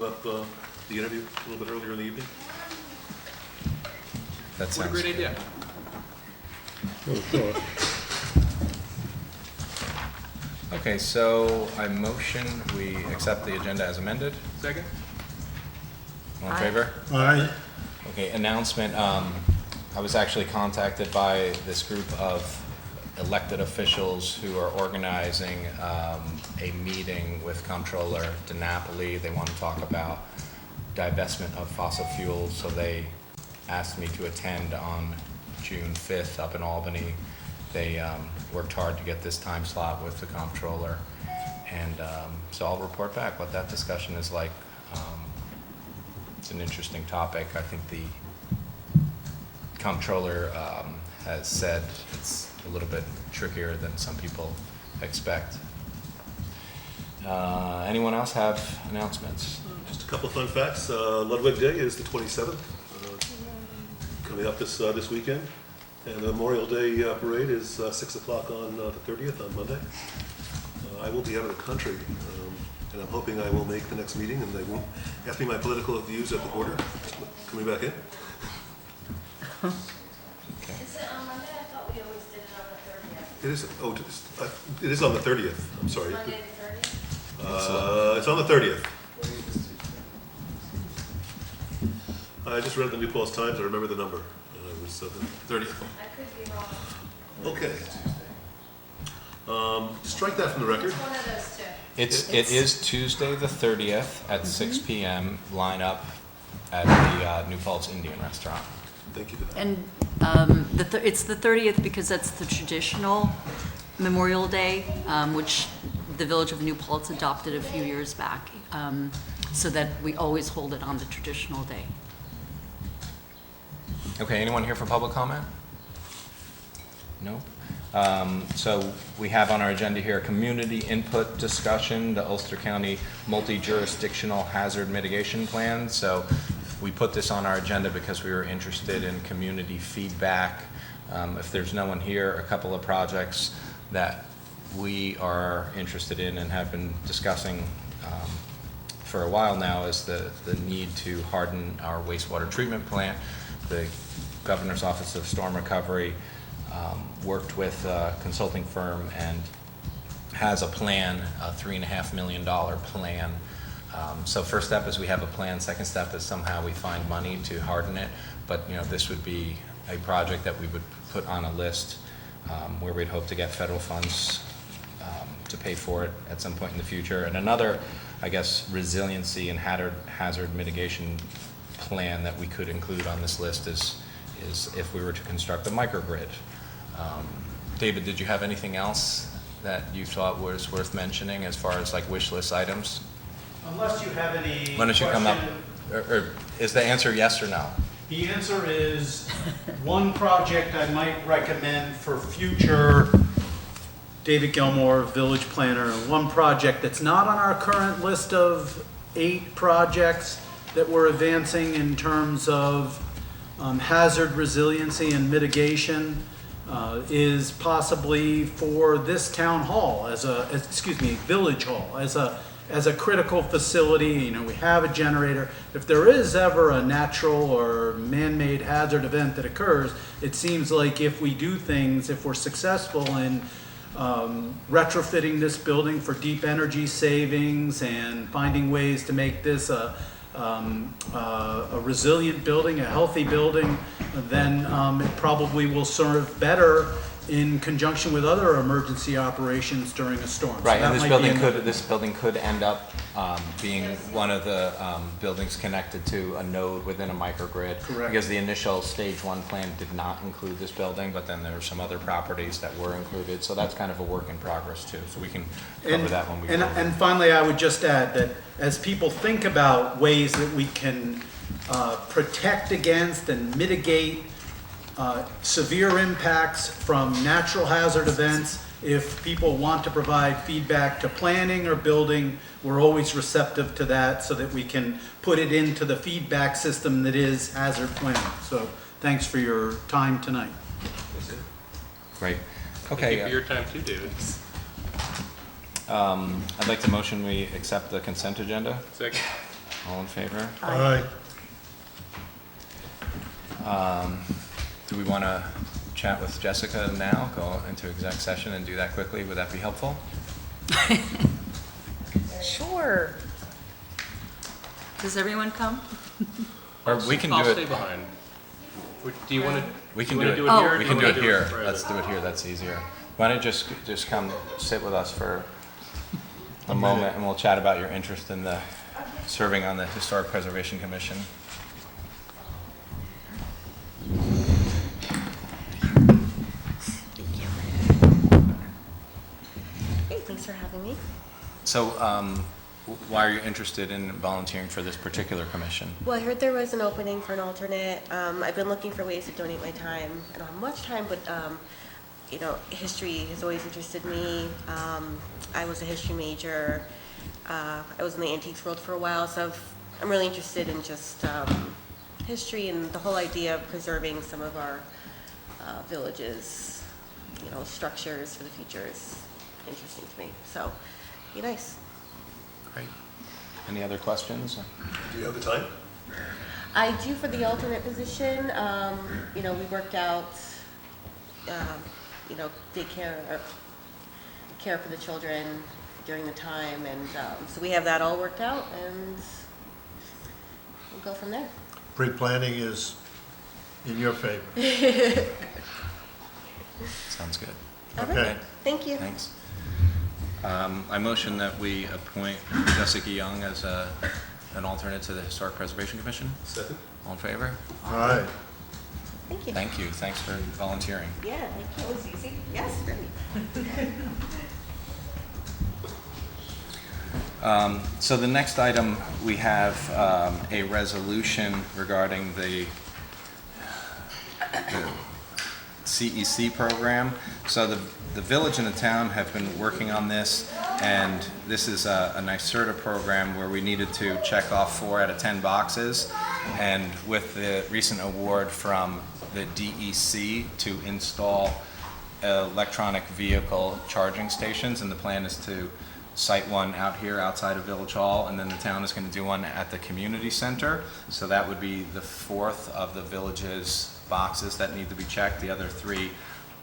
Up the interview a little bit earlier in the evening. That sounds What a great idea. Okay, so I motion we accept the agenda as amended. Second? All in favor? Aye. Okay, announcement. I was actually contacted by this group of elected officials who are organizing a meeting with Comptroller DiNapoli. They want to talk about divestment of fossil fuels, so they asked me to attend on June 5th up in Albany. They worked hard to get this time slot with the Comptroller, and so I'll report back what that discussion is like. It's an interesting topic. I think the Comptroller has said it's a little bit trickier than some people expect. Anyone else have announcements? Just a couple of fun facts. Ludwig Day is the 27th, coming up this weekend. And the Memorial Day parade is 6 o'clock on the 30th, on Monday. I will be out of the country, and I'm hoping I will make the next meeting, and they won't ask me my political views at the border. Coming back in. Is it on Monday? I thought we always did it on the 30th. It is. It is on the 30th. I'm sorry. Monday the 30th? It's on the 30th. I just read the New Paltz Times. I remember the number. It was the 30th. I could be wrong. Okay. Strike that from the record. It's one of those two. It is Tuesday the 30th at 6 p.m. Line up at the New Paltz Indian Restaurant. Thank you for that. And it's the 30th because that's the traditional Memorial Day, which the Village of New Paltz adopted a few years back, so that we always hold it on the traditional day. Okay, anyone here for public comment? No? So we have on our agenda here a community input discussion, the Ulster County Multi-Jurisdictional Hazard Mitigation Plan. So we put this on our agenda because we were interested in community feedback. If there's no one here, a couple of projects that we are interested in and have been discussing for a while now is the need to harden our wastewater treatment plant. The Governor's Office of Storm Recovery worked with a consulting firm and has a plan, a $3.5 million plan. So first step is we have a plan. Second step is somehow we find money to harden it. But this would be a project that we would put on a list where we'd hope to get federal funds to pay for it at some point in the future. And another, I guess, resiliency and hazard mitigation plan that we could include on this list is if we were to construct a microgrid. David, did you have anything else that you thought was worth mentioning as far as like wish list items? Unless you have any Why don't you come up, question- or is the answer yes or no? The answer is one project I might recommend for future David Gilmore, village planner, and one project that's not on our current list of 8 projects that we're advancing in terms of hazard resiliency and mitigation is possibly for this town hall village hall as a critical facility. We have a generator. If there is ever a natural or man-made hazard event that occurs, it seems like if we do things, if we're successful in retrofitting this building for deep energy savings and finding ways to make this a resilient building, a healthy building, then it probably will serve better in conjunction with other emergency operations during a storm. Right, So and that this might be building could end up being one of the buildings connected to a node within a microgrid. Correct. Because the initial stage 1 plan did not include this building, but then there were some other properties that were included. So that's kind of a work in progress too. So we can cover that when we go. And finally, I would just add that as people think about ways that we can protect against and mitigate severe impacts from natural hazard events, if people want to provide feedback to planning or building, we're always receptive to that so that we can put it into the feedback system that is hazard planning. So thanks for your time tonight. Great. Thank Okay. you for your time too, David. I'd like to motion we accept the consent agenda. Second? All in favor? Aye. Do we want to chat with Jessica now, go into exec session and do that quickly? Would that be helpful? Sure. Does everyone come? Or we can do I'll stay it, behind. Do you want to? we can do it, Oh. here? or we do can you do wanna it here. private? Let's do it here, that's easier. Why don't you just come sit with us for a moment and we'll chat about your interest in the, serving on the Historic Preservation Commission. Hey, thanks for having me. So, why are you interested in volunteering for this particular commission? Well, I heard there was an opening for an alternate. I've been looking for ways to donate my time. I don't have much time, but history has always interested me. I was a history major. I was in the antiques world for a while, so I'm really interested in just history and the whole idea of preserving some of our villages, structures for the future is interesting to me. So, be nice. Great. Any other questions? Do you have the time? I do for the alternate position. We worked out, daycare or care for the children during the time, and so we have that all worked out, and we'll go from there. Pre-planning is in your favor. Sounds good. All right. Okay. Thank you. Thanks. I motion that we appoint Jessica Young as an alternate to the Historic Preservation Commission. Second? All in favor? Aye. Thank you. Thank you. Thanks for volunteering. Yeah, thank you. It was easy. Yes, great. So the next item, we have a resolution regarding the CEC program. So the village and the town have been working on this, and this is a NYSERDA program where we needed to check off 4 out of 10 boxes. And with the recent award from the DEC to install electronic vehicle charging stations, and the plan is to site one out here outside of Village Hall, and then the town is going to do one at the community center. So that would be the 4th of the village's boxes that need to be checked. The other 3,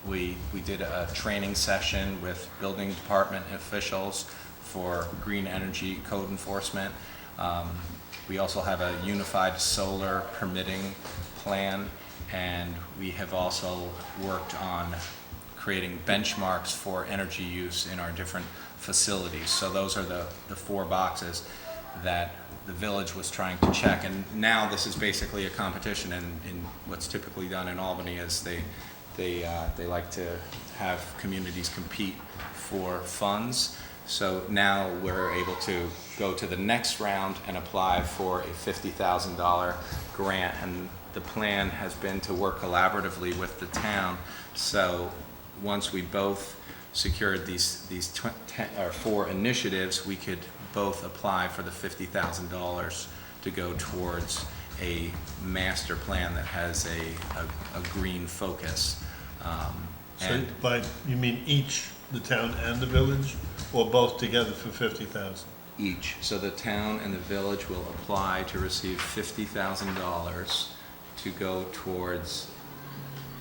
we did a training session with building department officials for green energy code enforcement. We also have a unified solar permitting plan, and we have also worked on creating benchmarks for energy use in our different facilities. So those are the 4 boxes that the village was trying to check. And now this is basically a competition, and in what's typically done in Albany is they like to have communities compete for funds. So now we're able to go to the next round and apply for a $50,000 grant, and the plan has been to work collaboratively with the town. So once we both secured these 4 initiatives, we could both apply for the $50,000 to go towards a master plan that has a green focus. But you mean each, the town and the village, or both together for 50,000? Each. So the town and the village will apply to receive $50,000 to go towards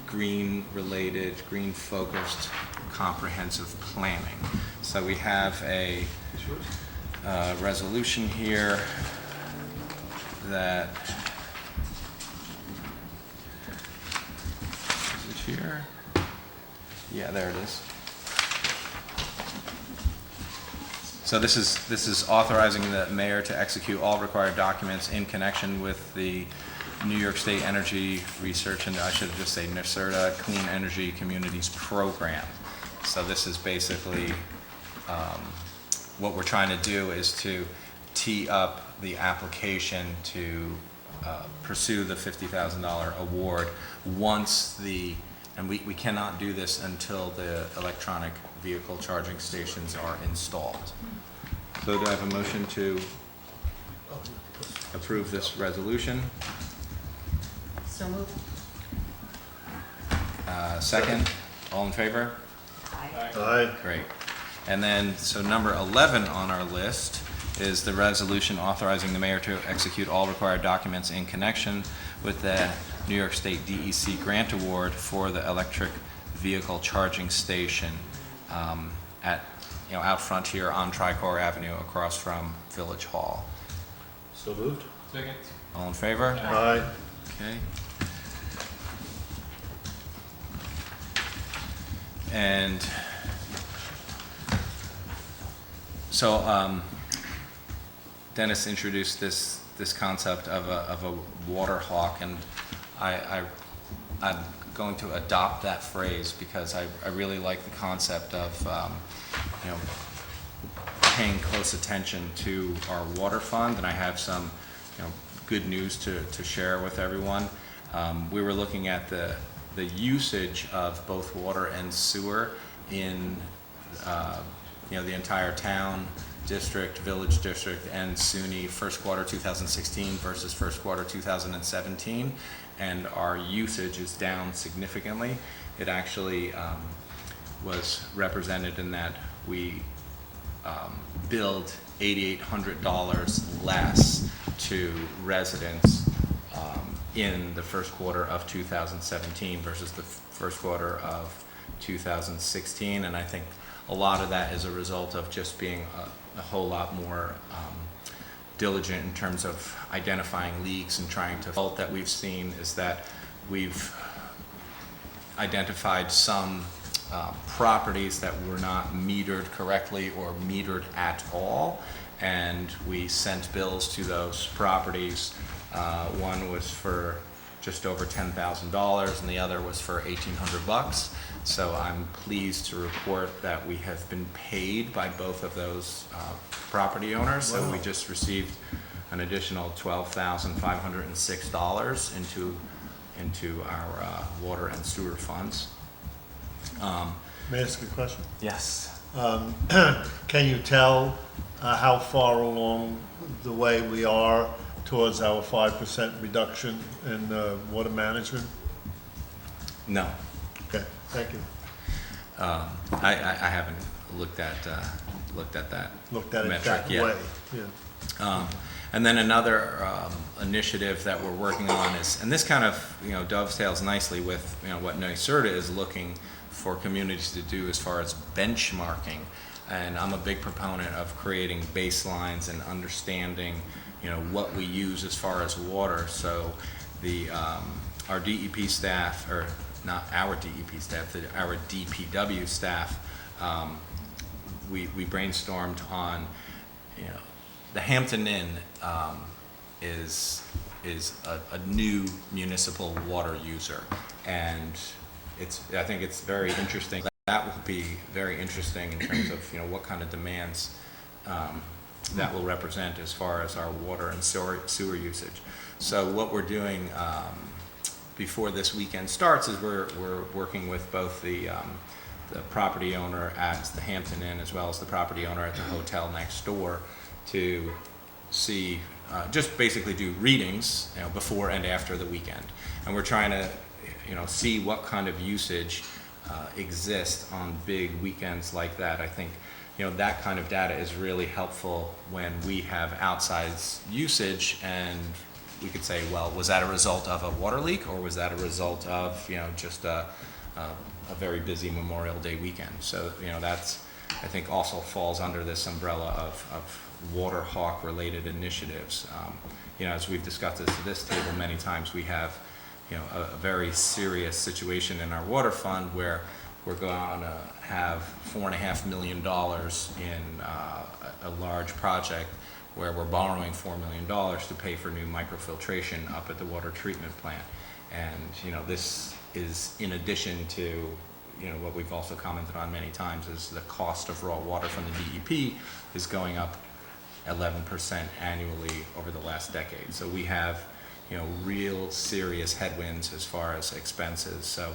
green-related, green-focused, comprehensive planning. So we have a resolution here that is it here? Yeah, there it is. So this is authorizing the mayor to execute all required documents in connection with the New York State Energy Research, and I should just say NYSERDA Clean Energy Communities Program. So this is basically what we're trying to do is to tee up the application to pursue the $50,000 award once and we cannot do this until the electronic vehicle charging stations are installed. So do I have a motion to approve this resolution? So moved. Second, all in favor? Aye. Great. And then, so number 11 on our list is the resolution authorizing the mayor to execute all required documents in connection with the New York State DEC grant award for the electric vehicle charging station out front here on Tricor Avenue across from Village Hall. So moved. Second. All in favor? Aye. Okay. And so Dennis introduced this concept of a water hawk, and I'm going to adopt that phrase because I really like the concept of paying close attention to our water fund, and I have some good news to share with everyone. We were looking at the usage of both water and sewer in the entire town, district, village district, and SUNY first quarter 2016 versus first quarter 2017, and our usage is down significantly. It actually was represented in that we billed $8,800 less to residents in the first quarter of 2017 versus the first quarter of 2016, and I think a lot of that is a result of just being a whole lot more diligent in terms of identifying leaks and trying to. The result that we've seen is that we've identified some properties that were not metered correctly or metered at all, and we sent bills to those properties. One was for just over $10,000 and the other was for $1,800. So I'm pleased to report that we have been paid by both of those property owners. So we just received an additional $12,506 into our water and sewer funds. May I ask a question? Yes. Can you tell how far along the way we are towards our 5% reduction in water management? No. Okay, thank you. I haven't looked at that Looked at it metric that yet. way, yeah. And then another initiative that we're working on is, and this kind of dovetails nicely with what NYSERDA is looking for communities to do as far as benchmarking. And I'm a big proponent of creating baselines and understanding what we use as far as water. So our DEP staff, or not our DEP staff, our DPW staff, we brainstormed on the Hampton Inn is a new municipal water user, and I think it's very interesting. That will be very interesting in terms of what kind of demands that will represent as far as our water and sewer usage. So what we're doing before this weekend starts is we're working with both the property owner at the Hampton Inn as well as the property owner at the hotel next door to see, just basically do readings before and after the weekend. And we're trying to see what kind of usage exists on big weekends like that. I think that kind of data is really helpful when we have outsized usage, and we could say, well, was that a result of a water leak, or was that a result of just a very busy Memorial Day weekend? So that's, I think, also falls under this umbrella of water hawk related initiatives. As we've discussed at this table many times, we have a very serious situation in our water fund where we're going to have $4.5 million in a large project where we're borrowing $4 million to pay for new microfiltration up at the water treatment plant. And this is in addition to what we've also commented on many times, is the cost of raw water from the DEP is going up 11% annually over the last decade. So we have real serious headwinds as far as expenses. So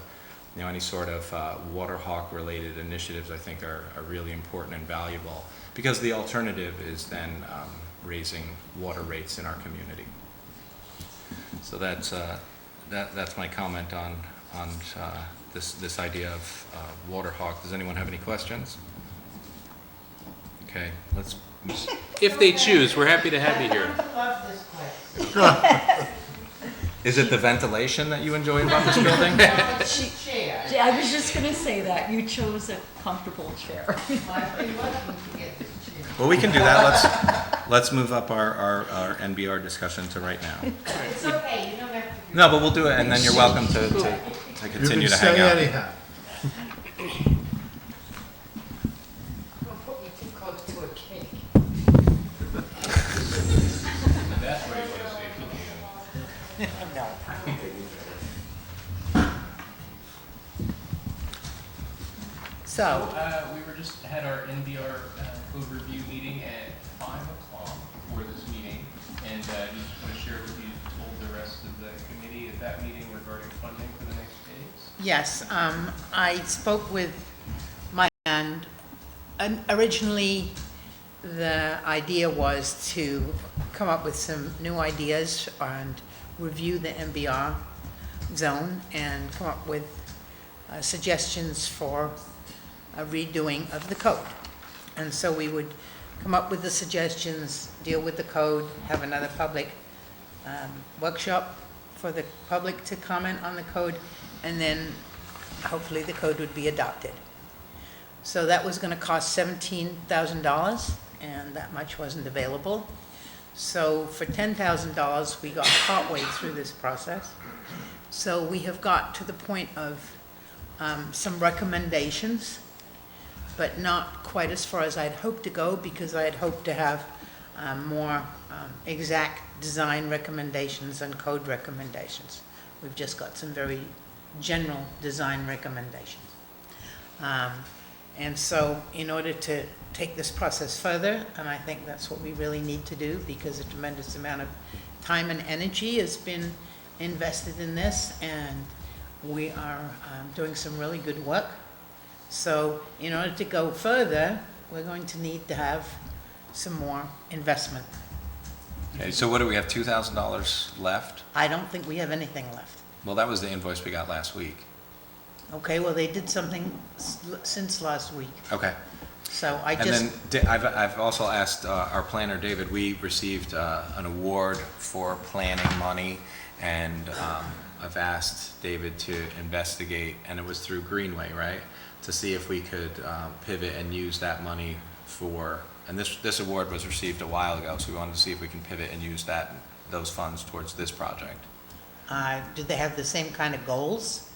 any sort of water hawk related initiatives I think are really important and valuable, because the alternative is then raising water rates in our community. So that's my comment on this idea of water hawk. Does anyone have any questions? Okay, let's If they choose, we're happy to have you here. Is it the ventilation that you enjoy about this building? Yeah, I was just gonna say that. You chose a comfortable chair. Well, we can do that. Let's move up our NBR discussion to right now. It's okay, you don't have to. No, but we'll do it, and then you're welcome to You continue can to hang stay out. anyhow. Don't put me too close to a cake. So, We were just had our NBR code review meeting at 5 o'clock for this meeting, and just want to share what you told the rest of the committee at that meeting regarding funding for the next phase. yes, I spoke with my, and originally the idea was to come up with some new ideas and review the MBR zone and come up with suggestions for a redoing of the code. And so we would come up with the suggestions, deal with the code, have another public workshop for the public to comment on the code, and then hopefully the code would be adopted. So that was going to cost $17,000, and that much wasn't available. So for $10,000, we got partway through this process. So we have got to the point of some recommendations, but not quite as far as I'd hoped to go, because I had hoped to have more exact design recommendations and code recommendations. We've just got some very general design recommendations. And so in order to take this process further, and I think that's what we really need to do, because a tremendous amount of time and energy has been invested in this, and we are doing some really good work. So in order to go further, we're going to need to have some more investment. Okay, so what do we have, $2,000 left? I don't think we have anything left. Well, that was the invoice we got last week. Okay, well, they did something since last week, Okay. so I And just, then I've also asked our planner, David, we received an award for planning money, and I've asked David to investigate, and it was through Greenway, right? To see if we could pivot and use that money for, and this award was received a while ago, so we wanted to see if we can pivot and use those funds towards this project. do they have the same kind of goals?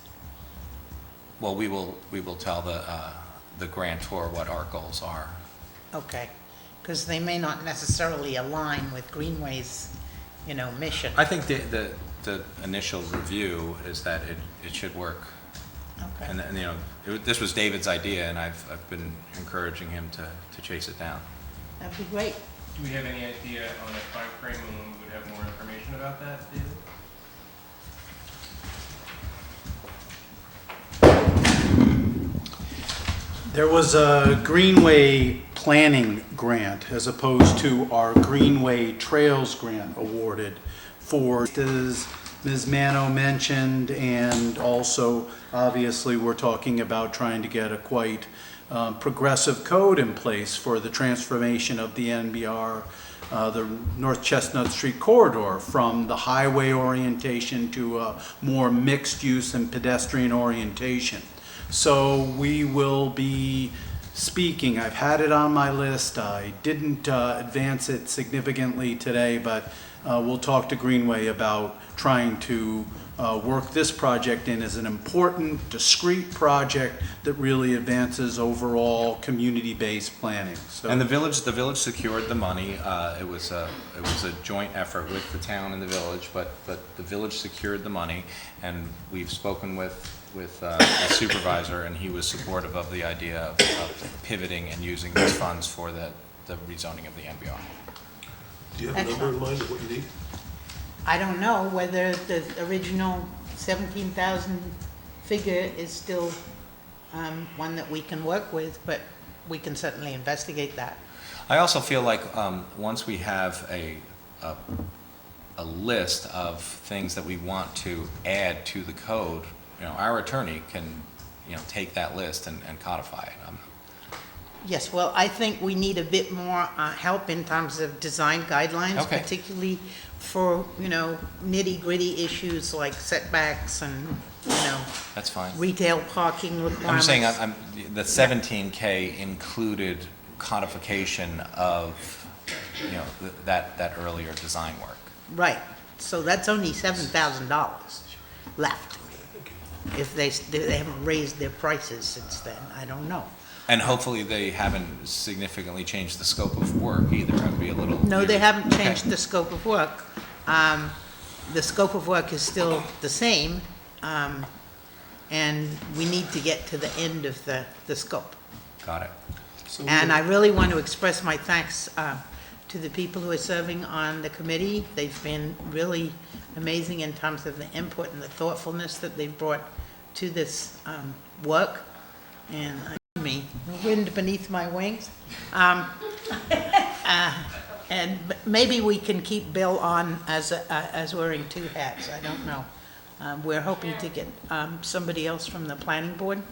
Well, we will tell the grantor what our goals are. Okay, because they may not necessarily align with Greenway's, mission. I think the initial review is that it should work. Okay. And this was David's idea, and I've been encouraging him to chase it down. That'd be great. Do we have any idea on a time frame when we would have more information about that, David? There was a Greenway planning grant as opposed to our Greenway Trails grant awarded for, as Ms. Mano mentioned, and also, obviously, we're talking about trying to get a quite progressive code in place for the transformation of the NBR, the North Chestnut Street corridor, from the highway orientation to a more mixed use and pedestrian orientation. So we will be speaking, I've had it on my list, I didn't advance it significantly today, but we'll talk to Greenway about trying to work this project in as an important, discrete project that really advances overall community-based planning. So, And the village secured the money. It was a joint effort with the town and the village, but the village secured the money, and we've spoken with the supervisor, and he was supportive of the idea of pivoting and using these funds for the rezoning of the NBR. Do you have a number in mind of what you need? I don't know whether the original 17,000 figure is still one that we can work with, but we can certainly investigate that. I also feel like once we have a list of things that we want to add to the code, our attorney can take that list and codify it. Yes, well, I think we need a bit more help in terms of design guidelines, Okay. particularly for, nitty-gritty issues like setbacks and, That's fine. retail parking I'm requirements. saying the 17K included codification of, that earlier design work. Right, so that's only $7,000 left. If they haven't raised their prices since then, I don't know. And hopefully they haven't significantly changed the scope of work either. That would be a little. No, they haven't Okay. changed the scope of work. The scope of work is still the same, and we need to get to the end of the scope. Got it. So And I really want to express my thanks to the people who are serving on the committee. They've been really amazing in terms of the input and the thoughtfulness that they've brought to this work. And wind beneath my wings. And maybe we can keep Bill on as wearing two hats. I don't know. We're hoping to get somebody else from the planning board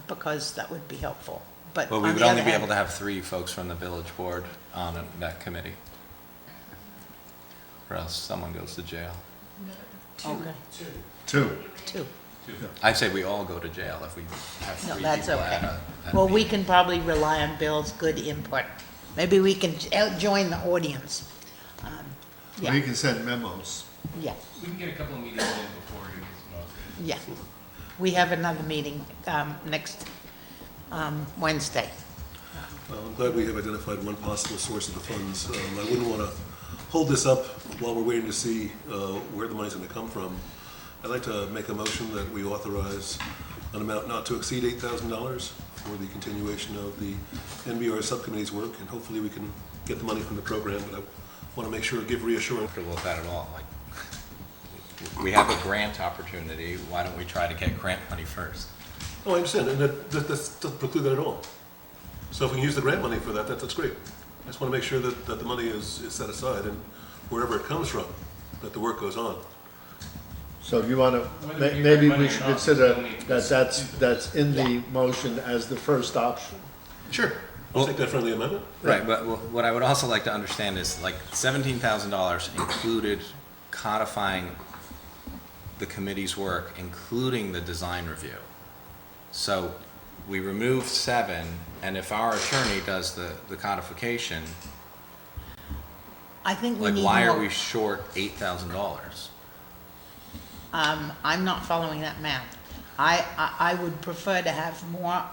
because that would be helpful. But Well, we on would the only other be hand- able to have 3 folks from the village board on that committee. Or else someone goes to jail. Okay, Two. two. I say we all go to jail if we have 3 No, people that's okay. at a Well, we meeting. can probably rely on Bill's good input. Maybe we can join the audience. We Yeah, can send memos. yeah, We can get a couple of meetings in before he gets motivated. yeah. We have another meeting next Wednesday. I'm glad we have identified one possible source of the funds. I wouldn't want to hold this up while we're waiting to see where the money's going to come from. I'd like to make a motion that we authorize an amount not to exceed $8,000 for the continuation of the NBR subcommittee's work, and hopefully we can get the money from the program, but I want to make sure, give reassurance. Comfortable with that at all. Like, we have a grant opportunity. Why don't we try to get grant money first? Oh, I understand, and that doesn't preclude that at all. So if we can use the grant money for that, that's great. I just want to make sure that the money is set aside, and wherever it comes from, that the work goes on. So you want to, Whether you maybe grant we money should or not, consider still need that that's in the motion as the first option. Sure. I'll take that friendly amendment. Right, but what I would also like to understand is like $17,000 included codifying the committee's work, including the design review. So we removed 7, and if our attorney does the codification, I think we like need why are more- we short $8,000? I'm not following that math. I would prefer to have more,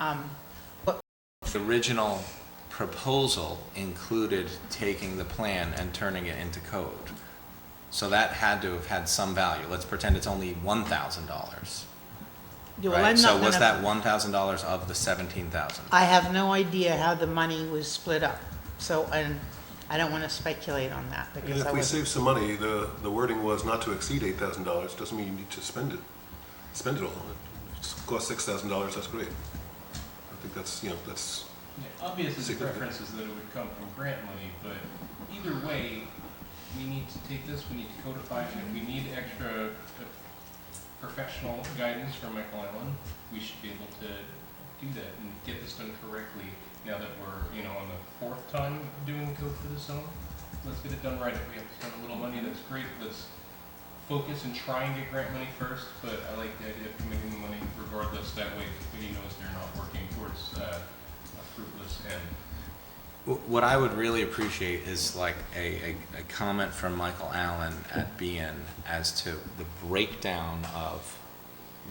The original proposal included taking the plan and turning it into code. So that had to have had some value. Let's pretend it's only $1,000. well, Right, I'm so not was gonna, that $1,000 of the 17,000? I have no idea how the money was split up. So, and I don't want to speculate on that And because if I we wasn't. save some money, the wording was not to exceed $8,000, doesn't mean you need to spend it all. If it costs $6,000, that's great. I think that's, that's, Yeah, obviously, the Significant. preference is that it would come from grant money, but either way, we need to take this, we need to codify it, and if we need extra professional guidance from Michael Allen, we should be able to do that and get this done correctly. Now that we're, on the 4th time doing code for the zone, let's get it done right. If we have to spend a little money, that's great. Let's focus and try and get grant money first, but I like the idea of committing the money regardless. That way, the committee knows they're not working towards a fruitless end. What I would really appreciate is like a comment from Michael Allen at BN as to the breakdown of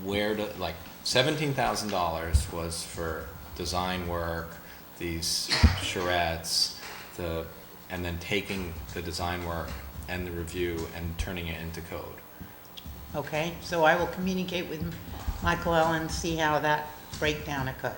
where to, like, $17,000 was for design work, these charrettes, and then taking the design work and the review and turning it into code. Okay, so I will communicate with Michael Allen, see how that breakdown occurred.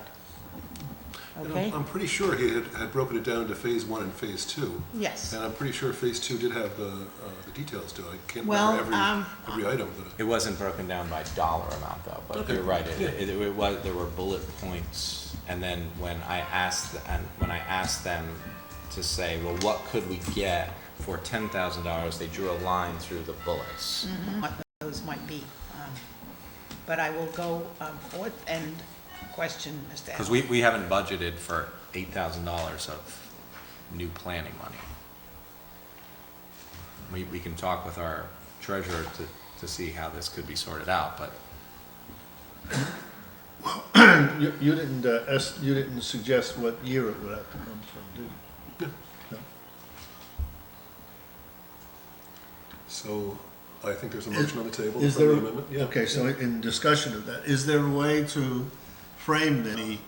and Okay? I'm pretty sure he had broken it down into phase 1 and phase 2. Yes. And I'm pretty sure phase 2 did have the details to it. I can't Well, remember every item, but. It wasn't broken down by dollar amount though, but Okay. you're right. Yeah. It was, there were bullet points, and then when I asked them to say, well, what could we get for $10,000, they drew a line through the bullets. What those might be. But I will go forth and question, Mr. Because Allen. we haven't budgeted for $8,000 of new planning money. We can talk with our treasurer to see how this could be sorted out, but You didn't, you didn't suggest what year it would have to come from, did you? No. So I think there's a motion on the table. Is for the there, amendment. Yeah. okay, so in discussion of that, is there a way to frame the,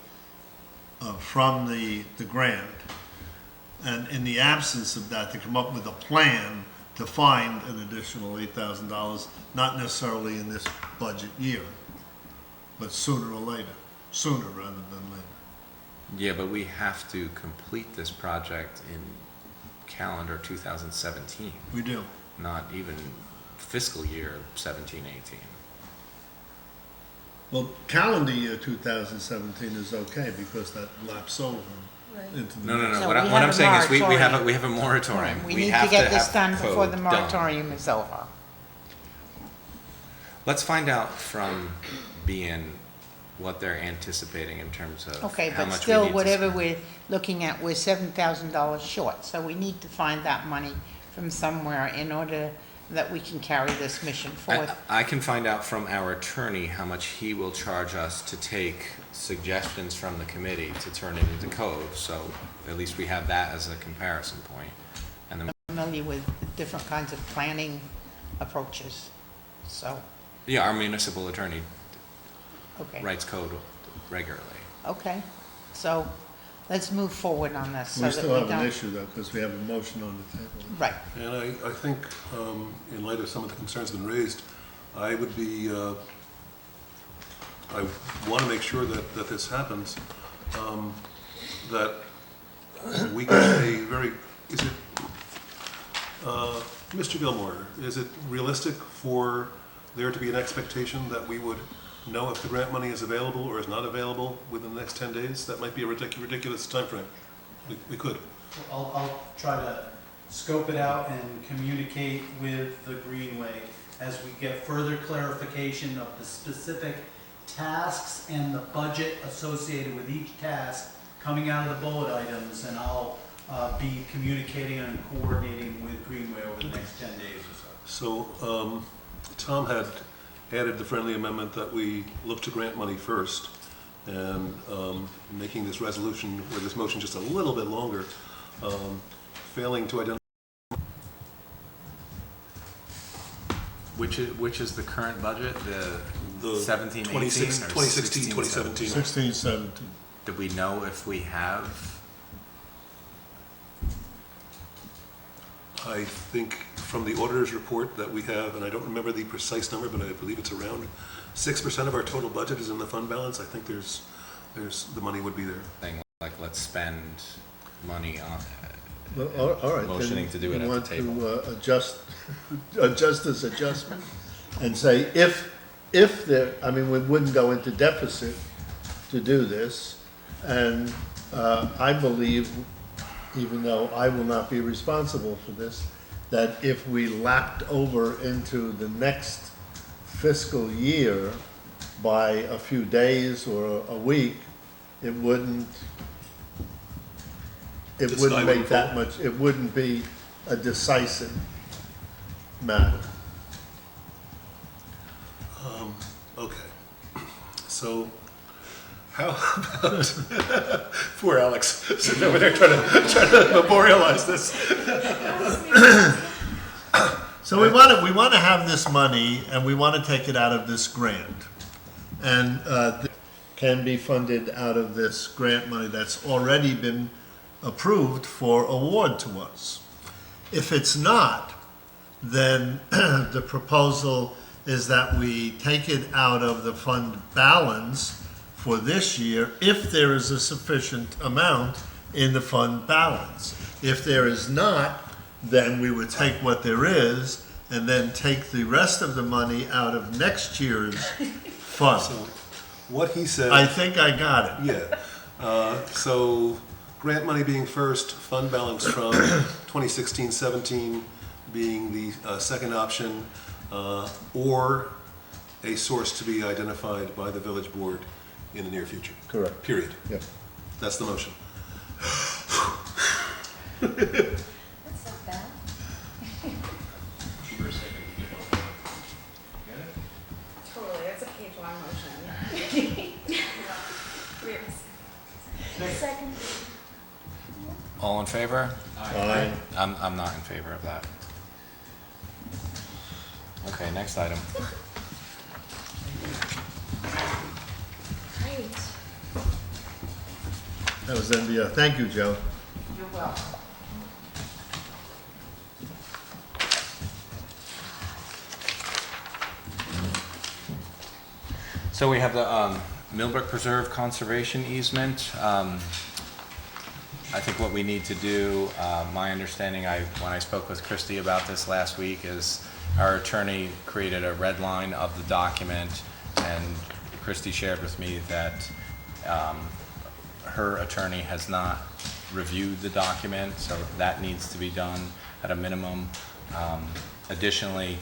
from the grant? And in the absence of that, to come up with a plan to find an additional $8,000, not necessarily in this budget year, but sooner or later, sooner rather than later. yeah, but we have to complete this project in calendar 2017, We do. not even fiscal year 17, 18. Well, calendar year 2017 is okay because that laps over into the. No. No, What we I'm have a saying is we have moratorium. we have a moratorium. We need to have get this have done before code the done. moratorium is over. Let's find out from BN what they're anticipating in terms of Okay, how but much we still, need to whatever spend. we're looking at, we're $7,000 short, so we need to find that money from somewhere in order that we can carry this mission forward. I can find out from our attorney how much he will charge us to take suggestions from the committee to turn it into code, so at least we have that as a comparison point. And then, Familiar with different kinds of planning approaches, so, yeah, our municipal attorney okay. writes code regularly. Okay, so let's move forward on this so We that still we have an don't. issue though, because we have a motion on the table. Right, And I think, in light of some of the concerns that have been raised, I would be, I want to make sure that this happens, that we get a very, is it, Mr. Gilmore, is it realistic for there to be an expectation that we would know if the grant money is available or is not available within the next 10 days? That might be a ridiculous timeframe. We could. I'll try to scope it out and communicate with the Greenway as we get further clarification of the specific tasks and the budget associated with each task coming out of the bullet items, and I'll be communicating and coordinating with Greenway over the next 10 days or so. So, Tom had added the friendly amendment that we look to grant money first, and making this resolution, or this motion just a little bit longer, failing to identify. Which is the current budget, the 17, 18, or 2016, 2017. 16, 17. Do we know if we have? I think from the auditor's report that we have, and I don't remember the precise number, but I believe it's around 6% of our total budget is in the fund balance. I think there's, the money would be there. Thing like let's spend money on Well, all right. then Motioning to do it you at the table. want to adjust this adjustment and say if there, I mean, we wouldn't go into deficit to do this. And I believe, even though I will not be responsible for this, that if we lapped over into the next fiscal year by a few days or a week, it wouldn't The sky make wouldn't that fall. much, it wouldn't be a decisive matter. Okay. So, how about, poor Alex, sitting over there trying to memorialize this. So we want to have this money, and we want to take it out of this grant. And can be funded out of this grant money that's already been approved for award to us. If it's not, then the proposal is that we take it out of the fund balance for this year if there is a sufficient amount in the fund balance. If there is not, then we would take what there is and then take the rest of the money out of next year's fund. So, what he said. I think I got it. Yeah. So, grant money being first, fund balance from 2016-17 being the second option, or a source to be identified by the village board in the near future. Correct. Period. Yep. That's the motion. That's not bad. You were second, you know. Get it? Totally, it's a page-long motion. Second. All in favor? Aye. I'm not in favor of that. Okay, next item. Great. That was NBR. Thank you, Joe. You're welcome. So we have the Millbrook Preserve Conservation Easement. I think what we need to do, my understanding, when I spoke with Christy about this last week, is our attorney created a red line of the document, and Christy shared with me that her attorney has not reviewed the document, so that needs to be done at a minimum. Additionally,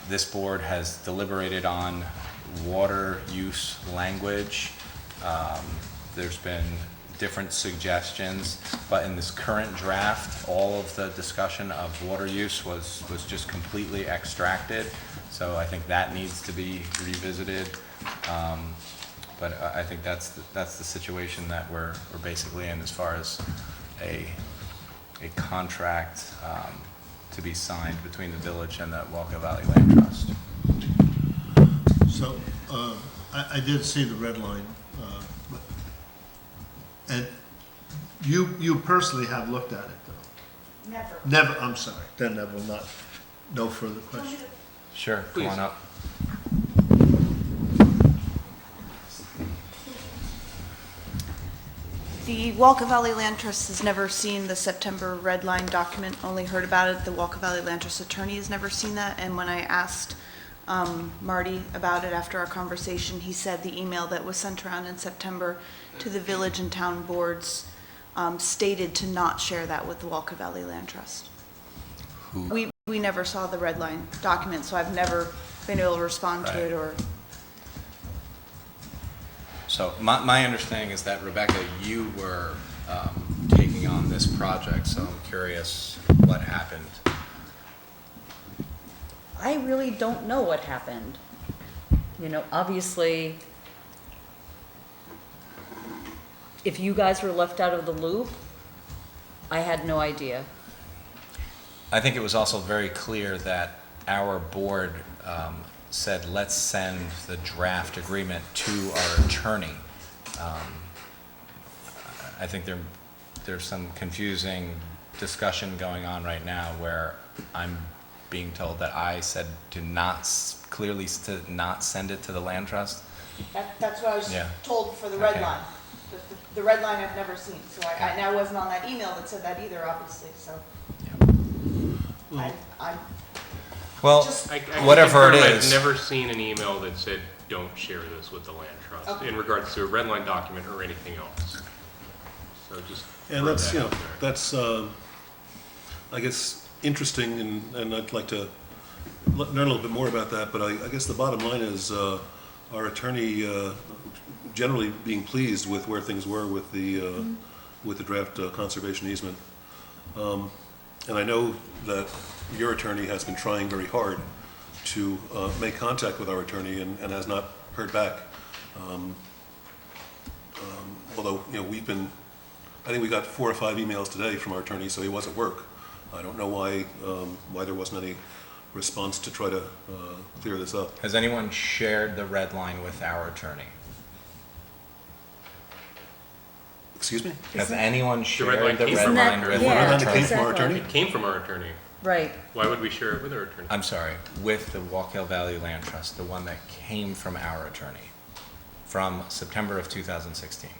this board has deliberated on water use language. There's been different suggestions, but in this current draft, all of the discussion of water use was just completely extracted. So I think that needs to be revisited. But I think that's the situation that we're basically in as far as a contract to be signed between the village and the Walker Valley Land Trust. So, I did see the red line, and you personally have looked at it, though? Never. Never, I'm sorry, then I will not, no further questions. Sure, come on up. The Walker Valley Land Trust has never seen the September red line document, only heard about it. The Walker Valley Land Trust attorney has never seen that, and when I asked Marty about it after our conversation, he said the email that was sent around in September to the village and town boards stated to not share that with the Walker Valley Land Trust. We never saw the red line document, so I've never been able to respond to it or. So my understanding is that, Rebecca, you were taking on this project, so I'm curious what happened. I really don't know what happened. You know, obviously, if you guys were left out of the loop, I had no idea. I think it was also very clear that our board said, let's send the draft agreement to our attorney. I think there's some confusing discussion going on right now where I'm being told that I said to not send it to the land trust. That's what I was Yeah. told for the red Okay. line. The red line I've never seen, so and I wasn't on that email that said that either, obviously, so. I'm Well, Just- I can whatever it confirm is. I've never seen an email that said, don't share this with the land trust Okay. in regards to a red line document or anything else. So just. And throw that's, that you know, out there. that's, I guess, interesting, and I'd like to learn a little bit more about that, but I guess the bottom line is, our attorney generally being pleased with where things were with the draft conservation easement. And I know that your attorney has been trying very hard to make contact with our attorney and has not heard back. Although, you know, I think we got 4 or 5 emails today from our attorney, so he was at work. I don't know why there wasn't any response to try to clear this up. Has anyone shared the red line with our attorney? Excuse me? Has anyone shared line the came red from line our with attorney. our Red line that came attorney? from our attorney? It came from our attorney. Right. Why would we share it with our attorney? I'm sorry, with the Walkill Valley Land Trust, the one that came from our attorney, from September of 2016,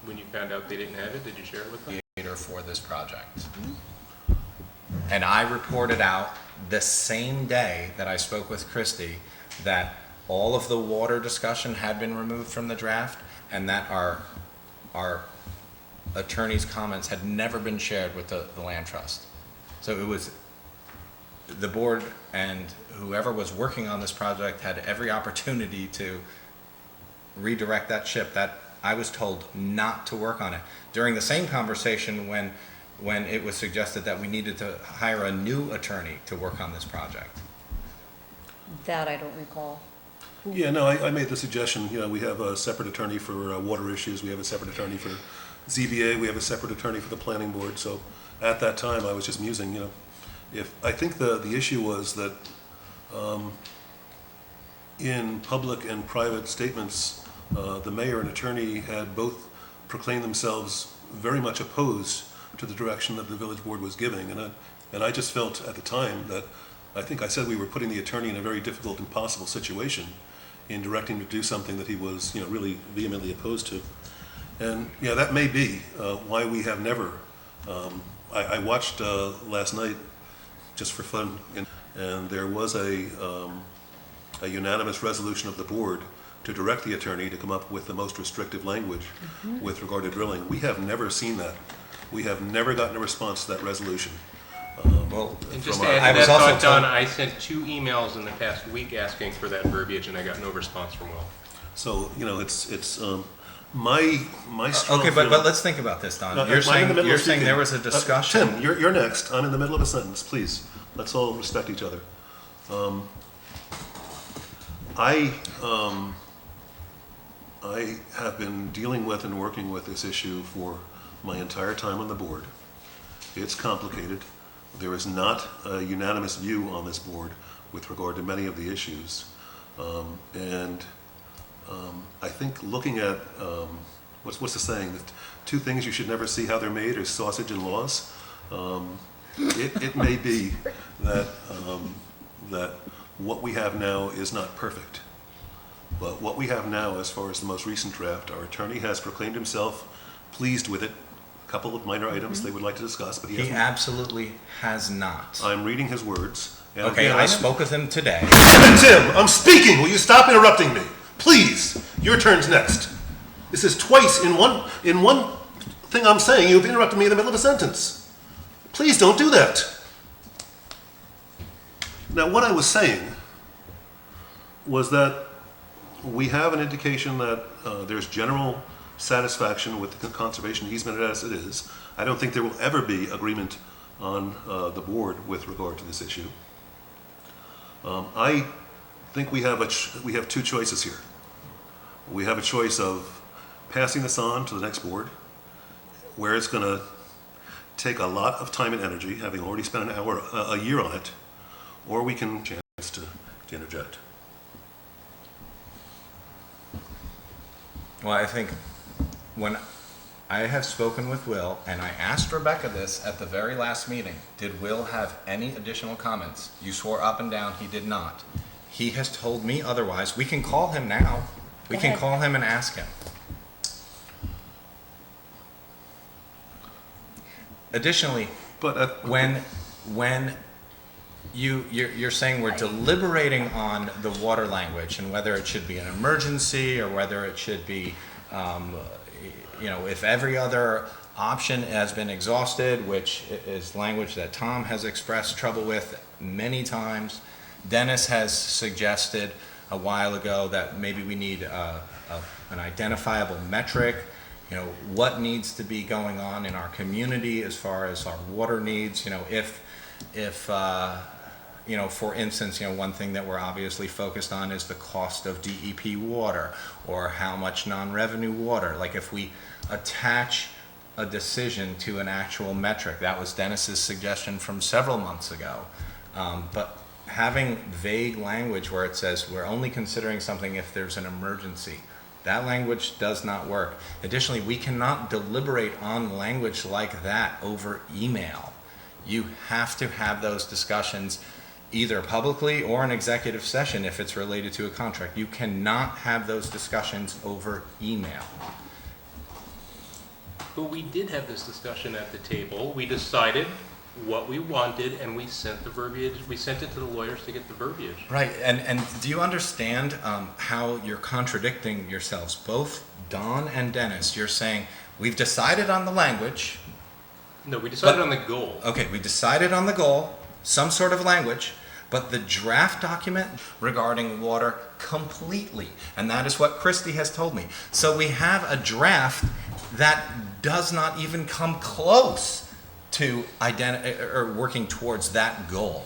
When you found out they didn't have it, did you share it with them? creator for this project. And I reported out the same day that I spoke with Christie that all of the water discussion had been removed from the draft and that our attorney's comments had never been shared with the land trust. So it was the board and whoever was working on this project had every opportunity to redirect that ship. That I was told not to work on it. During the same conversation when it was suggested that we needed to hire a new attorney to work on this project. That I don't recall. Yeah, no, I made the suggestion, we have a separate attorney for water issues, we have a separate attorney for ZBA, we have a separate attorney for the planning board, so at that time, I was just musing, I think the issue was that in public and private statements, the mayor and attorney had both proclaimed themselves very much opposed to the direction that the village board was giving, and I just felt at the time that I think I said we were putting the attorney in a very difficult, impossible situation in directing him to do something that he was, really vehemently opposed to. And, that may be why we have never, I watched last night just for fun, and there was a unanimous resolution of the board to direct the attorney to come up with the most restrictive language with regard to drilling. We have never seen that. We have never gotten a response to that resolution. Well, And just from to our- add I to was that also thought, Don, told- I sent 2 emails in the past week asking for that verbiage, and I got no response from Will. So, it's my strong Okay, but feeling- let's think about this, Don. No, You're I'm in the saying middle you're of saying there speaking. was a discussion. Tim, you're next. I'm in the middle of a sentence, please. Let's all respect each other. I have been dealing with and working with this issue for my entire time on the board. It's complicated. There is not a unanimous view on this board with regard to many of the issues. I think looking at, what's the saying? That 2 things you should never see how they're made are sausage and laws. It may be that, that what we have now is not perfect. But what we have now, as far as the most recent draft, our attorney has proclaimed himself pleased with it. A couple of minor items they would like to discuss, but he He hasn't. absolutely has not. I'm reading his words. And Okay, again, I spoke with him today. Tim, I'm speaking. Will you stop interrupting me? Please. Your turn's next. This is twice in one thing I'm saying. You've interrupted me in the middle of a sentence. Please don't do that. Now, what I was saying was that we have an indication that there's general satisfaction with the conservation easement as it is. I don't think there will ever be agreement on the board with regard to this issue. I think we have 2 choices here. We have a choice of passing this on to the next board, where it's going to take a lot of time and energy, having already spent a year on it, or we can chance to interject. Well, I think when I have spoken with Will, and I asked Rebecca this at the very last meeting, did Will have any additional comments? You swore up and down he did not. He has told me otherwise. We can call him now. We Go can ahead. call him and ask him. Additionally, But when you're saying we're deliberating on the water language and whether it should be an emergency or whether it should be, if every other option has been exhausted, which is language that Tom has expressed trouble with many times. Dennis has suggested a while ago that maybe we need an identifiable metric. What needs to be going on in our community as far as our water needs. For instance, one thing that we're obviously focused on is the cost of DEP water or how much non-revenue water. Like if we attach a decision to an actual metric, that was Dennis's suggestion from several months ago. But having vague language where it says we're only considering something if there's an emergency, that language does not work. Additionally, we cannot deliberate on language like that over email. You have to have those discussions either publicly or in executive session if it's related to a contract. You cannot have those discussions over email. But we did have this discussion at the table. We decided what we wanted, and we sent the verbiage. We sent it to the lawyers to get the verbiage. Right, and do you understand how you're contradicting yourselves? Both Don and Dennis, you're saying, we've decided on the language. No, we decided on the goal. Okay, we decided on the goal, some sort of language, but the draft document regarding water completely. And that is what Christy has told me. So we have a draft that does not even come close to working towards that goal.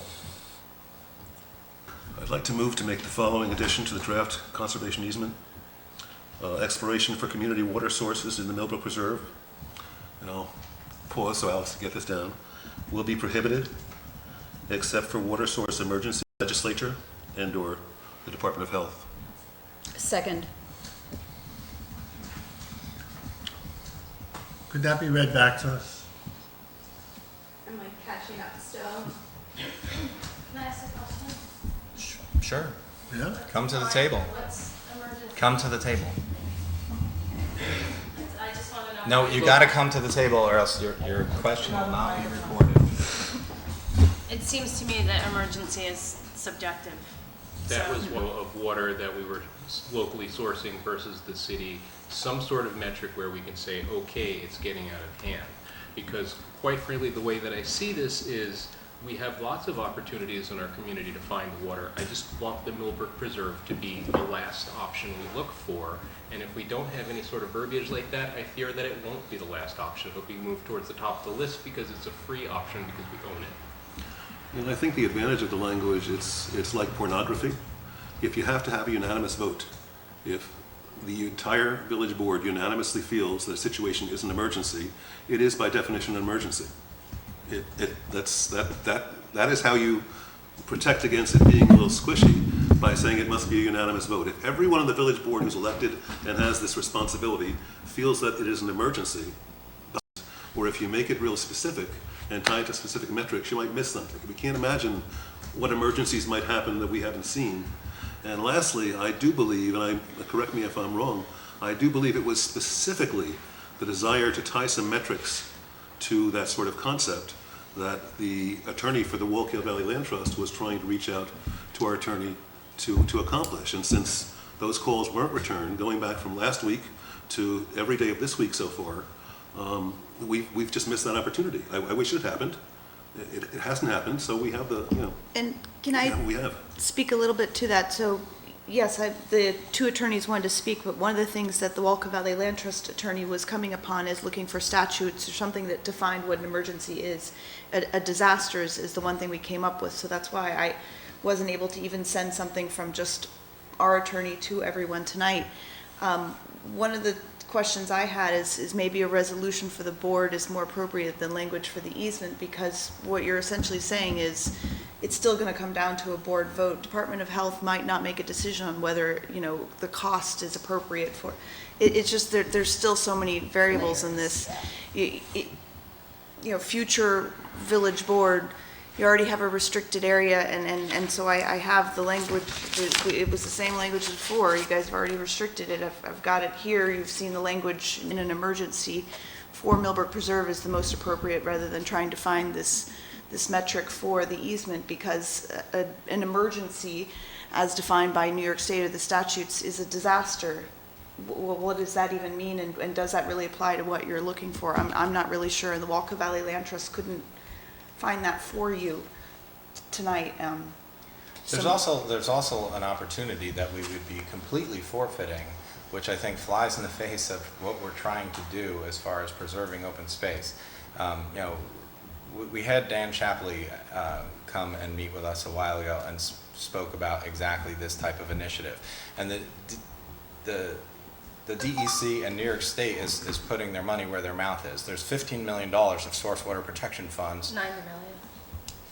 I'd like to move to make the following addition to the draft conservation easement. Exploration for community water sources in the Millbrook Preserve, and I'll pause so Alex can get this down, will be prohibited except for water source emergency legislature and/or the Department of Health. Second. Could that be read back to us? Am I catching up still? Can I ask a question? Sure. Yeah? Come to the table. What's emergency? Come to the table. I just want to know. No, you gotta come to the table or else your question will not be recorded. It seems to me that emergency is subjective. That So- was one of water that we were locally sourcing versus the city, some sort of metric where we can say, okay, it's getting out of hand. Because quite frankly, the way that I see this is we have lots of opportunities in our community to find water. I just want the Millbrook Preserve to be the last option we look for. And if we don't have any sort of verbiage like that, I fear that it won't be the last option. It'll be moved towards the top of the list because it's a free option because we own it. And I think the advantage of the language, it's like pornography. If you have to have a unanimous vote, if the entire village board unanimously feels that a situation is an emergency, it is by definition an emergency. That is how you protect against it being a little squishy, by saying it must be a unanimous vote. If everyone on the village board who's elected and has this responsibility feels that it is an emergency, or if you make it real specific and tie it to specific metrics, you might miss something. We can't imagine what emergencies might happen that we haven't seen. And lastly, I do believe, and correct me if I'm wrong, I do believe it was specifically the desire to tie some metrics to that sort of concept that the attorney for the Wallkill Valley Land Trust was trying to reach out to our attorney to accomplish. And since those calls weren't returned, going back from last week to every day of this week so far, we've just missed that opportunity. I wish it had happened. It hasn't happened, so we have And can I we have. speak a little bit to that? So, yes, the two attorneys wanted to speak, but one of the things that the Wallkill Valley Land Trust attorney was coming upon is looking for statutes or something that defined what an emergency is. A disaster is the one thing we came up with, so that's why I wasn't able to even send something from just our attorney to everyone tonight. One of the questions I had is maybe a resolution for the board is more appropriate than language for the easement, because what you're essentially saying is it's still going to come down to a board vote. Department of Health might not make a decision on whether, the cost is appropriate for, it's just there's still so many variables in this. Future village board, you already have a restricted area, and so I have the language, it was the same language before, you guys have already restricted it, I've got it here, you've seen the language in an emergency for Millbrook Preserve is the most appropriate, rather than trying to find this metric for the easement, because an emergency, as defined by New York State or the statutes, is a disaster. What does that even mean, and does that really apply to what you're looking for? I'm not really sure, and the Wallkill Valley Land Trust couldn't find that for you tonight. There's also an opportunity that we would be completely forfeiting, which I think flies in the face of what we're trying to do as far as preserving open space. We had Dan Shapley come and meet with us a while ago and spoke about exactly this type of initiative. And the DEC and New York State is putting their money where their mouth is. There's $15 million of source water protection funds. 9 million.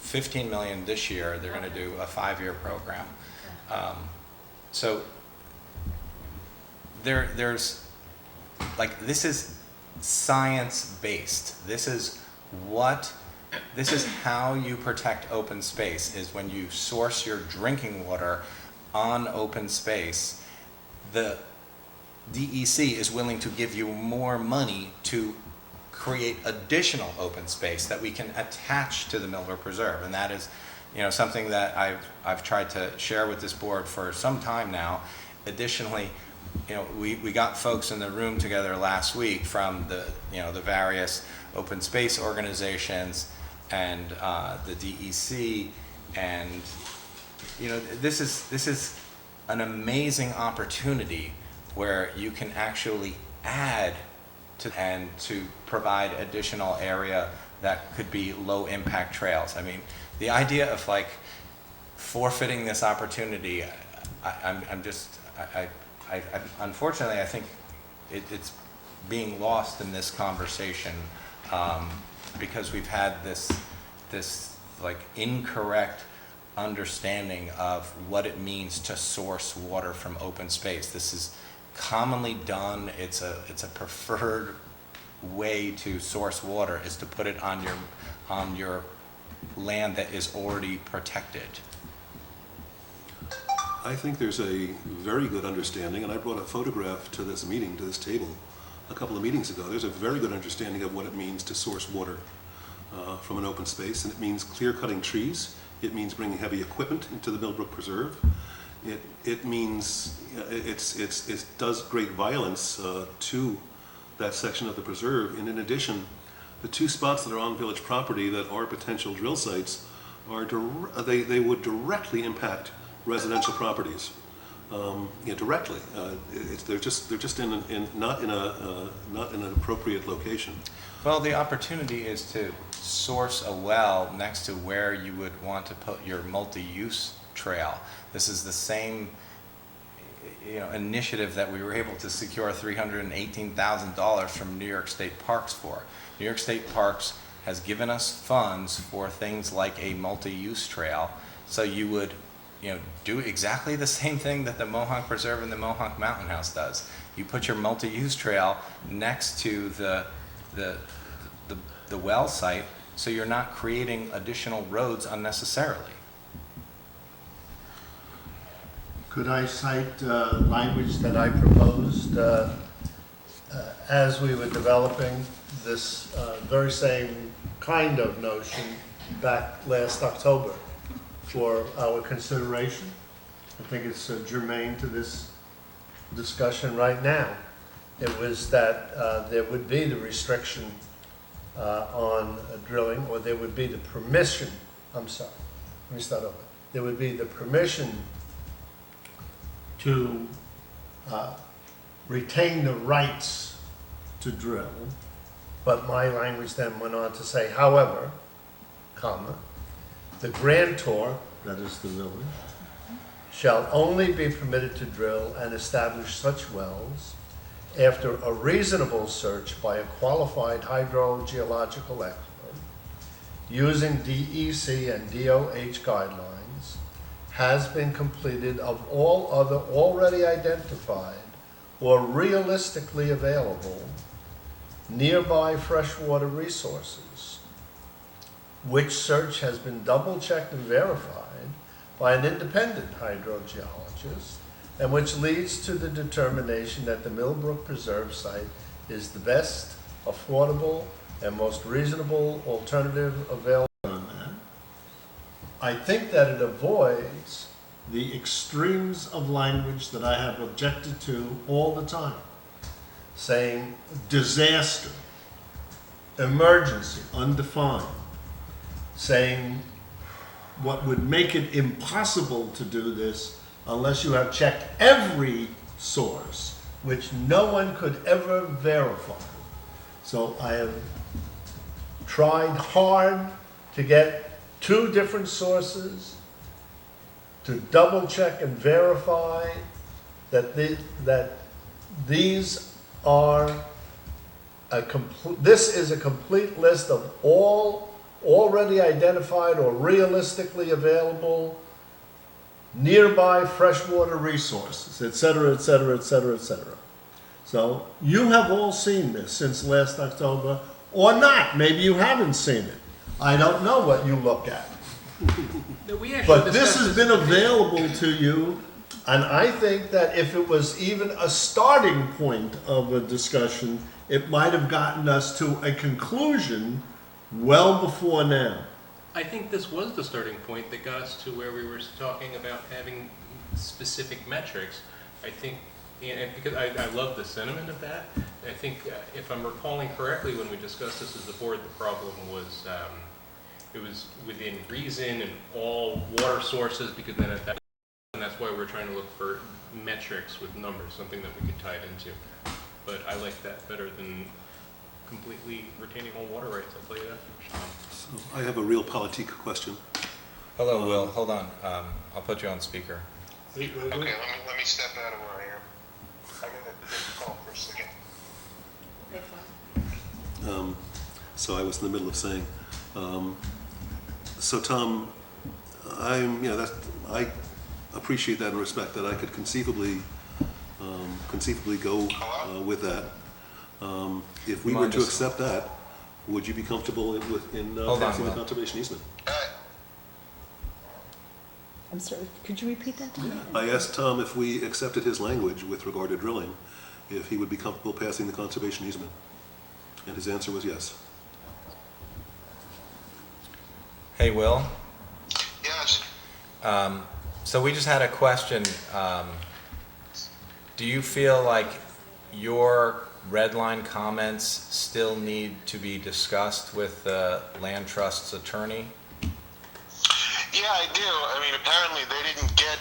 15 million this year. They're going to do a 5-year program. So there's this is science-based. This is how you protect open space, is when you source your drinking water on open space. The DEC is willing to give you more money to create additional open space that we can attach to the Millbrook Preserve, and that is, something that I've tried to share with this board for some time now. Additionally, we got folks in the room together last week from the various open space organizations and the DEC and you know, this is an amazing opportunity where you can actually add to and to provide additional area that could be low impact trails. I mean, the idea of like forfeiting this opportunity, unfortunately, I think it's being lost in this conversation because we've had this like incorrect understanding of what it means to source water from open space. This is commonly done. It's a preferred way to source water is to put it on your land that is already protected. I think there's a very good understanding, and I brought a photograph to this meeting, to this table, a couple of meetings ago. There's a very good understanding of what it means to source water from an open space, and it means clear-cutting trees. It means bringing heavy equipment into the Millbrook Preserve. It means it does great violence to that section of the preserve. And in addition, the two spots that are on village property that are potential drill sites are they would directly impact residential properties. Directly. They're just not in an appropriate location. Well, the opportunity is to source a well next to where you would want to put your multi-use trail. This is the same, initiative that we were able to secure $318,000 from New York State Parks for. New York State Parks has given us funds for things like a multi-use trail, so you would do exactly the same thing that the Mohawk Preserve and the Mohawk Mountain House does. You put your multi-use trail next to the well site, so you're not creating additional roads unnecessarily. Could I cite language that I proposed as we were developing this very same kind of notion back last October for our consideration? I think it's germane to this discussion right now. It was that there would be the restriction on drilling, or there would be the permission, let me start over. There would be the permission to retain the rights to drill, but my language then went on to say, however, comma, the grantor, that is the village, shall only be permitted to drill and establish such wells after a reasonable search by a qualified hydrogeological expert using DEC and DOH guidelines has been completed of all other already identified or realistically available nearby freshwater resources, which search has been double-checked and verified by an independent hydrogeologist, and which leads to the determination that the Millbrook Preserve site is the best, affordable, and most reasonable alternative available on that. I think that it avoids the extremes of language that I have objected to all the time, saying disaster, emergency, undefined, saying what would make it impossible to do this unless you have checked every source, which no one could ever verify. So I have tried hard to get 2 different sources to double check and verify that these are this is a complete list of all already identified or realistically available nearby freshwater resources, et cetera, et cetera, et cetera, et cetera. So you have all seen this since last October, or not. Maybe you haven't seen it. I don't know what you look at. But this has been available to you, and I think that if it was even a starting point of a discussion, it might have gotten us to a conclusion well before now. I think this was the starting point that got us to where we were talking about having specific metrics. I think, and because I love the sentiment of that. I think if I'm recalling correctly, when we discussed this as a board, the problem was it was within reason and all water sources, because then at that, and that's why we're trying to look for metrics with numbers, something that we could tie it into. But I like that better than completely retaining all water rights, I'll tell you that. So I have a real politique question. Hello, Will, hold on. I'll put you on speaker. Okay, let me step out of where I am. I gotta take the call for a second. So I was in the middle of saying, so Tom, I appreciate that and respect that. I could conceivably go with that. If we were to accept that, would you be comfortable in passing the conservation easement? I'm sorry, could you repeat that? I asked Tom if we accepted his language with regard to drilling, if he would be comfortable passing the conservation easement. And his answer was yes. Hey, Will? Yes. So we just had a question. Do you feel like your red line comments still need to be discussed with the land trust's attorney? Yeah, I do. I mean, apparently they didn't get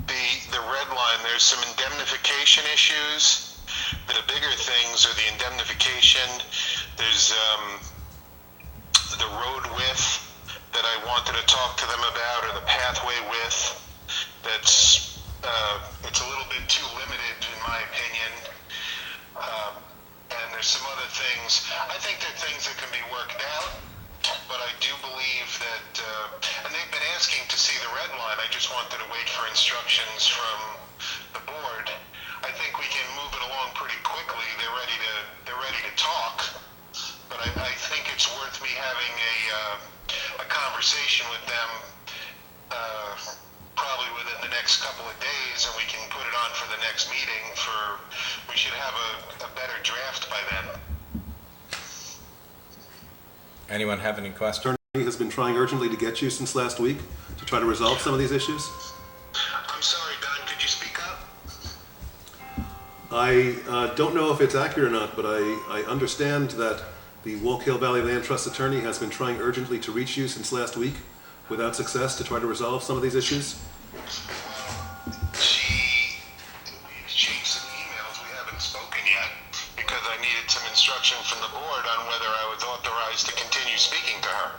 the red line. There's some indemnification issues. The bigger things are the indemnification. There's the road width that I wanted to talk to them about, or the pathway width. That's it's a little bit too limited in my opinion. And there's some other things. I think there are things that can be worked out, but I do believe that, and they've been asking to see the red line. I just wanted to wait for instructions from the board. I think we can move it along pretty quickly. They're ready to talk, but I think it's worth me having a conversation with them probably within the next couple of days, and we can put it on for the next meeting. We should have a better draft by then. Anyone have any questions? Attorney has been trying urgently to get you since last week to try to resolve some of these issues. I'm sorry, Don, could you speak up? I don't know if it's accurate or not, but I understand that the Walk Hill Valley Land Trust attorney has been trying urgently to reach you since last week without success to try to resolve some of these issues. She exchanged some emails. We haven't spoken yet because I needed some instruction from the board on whether I was authorized to continue speaking to her.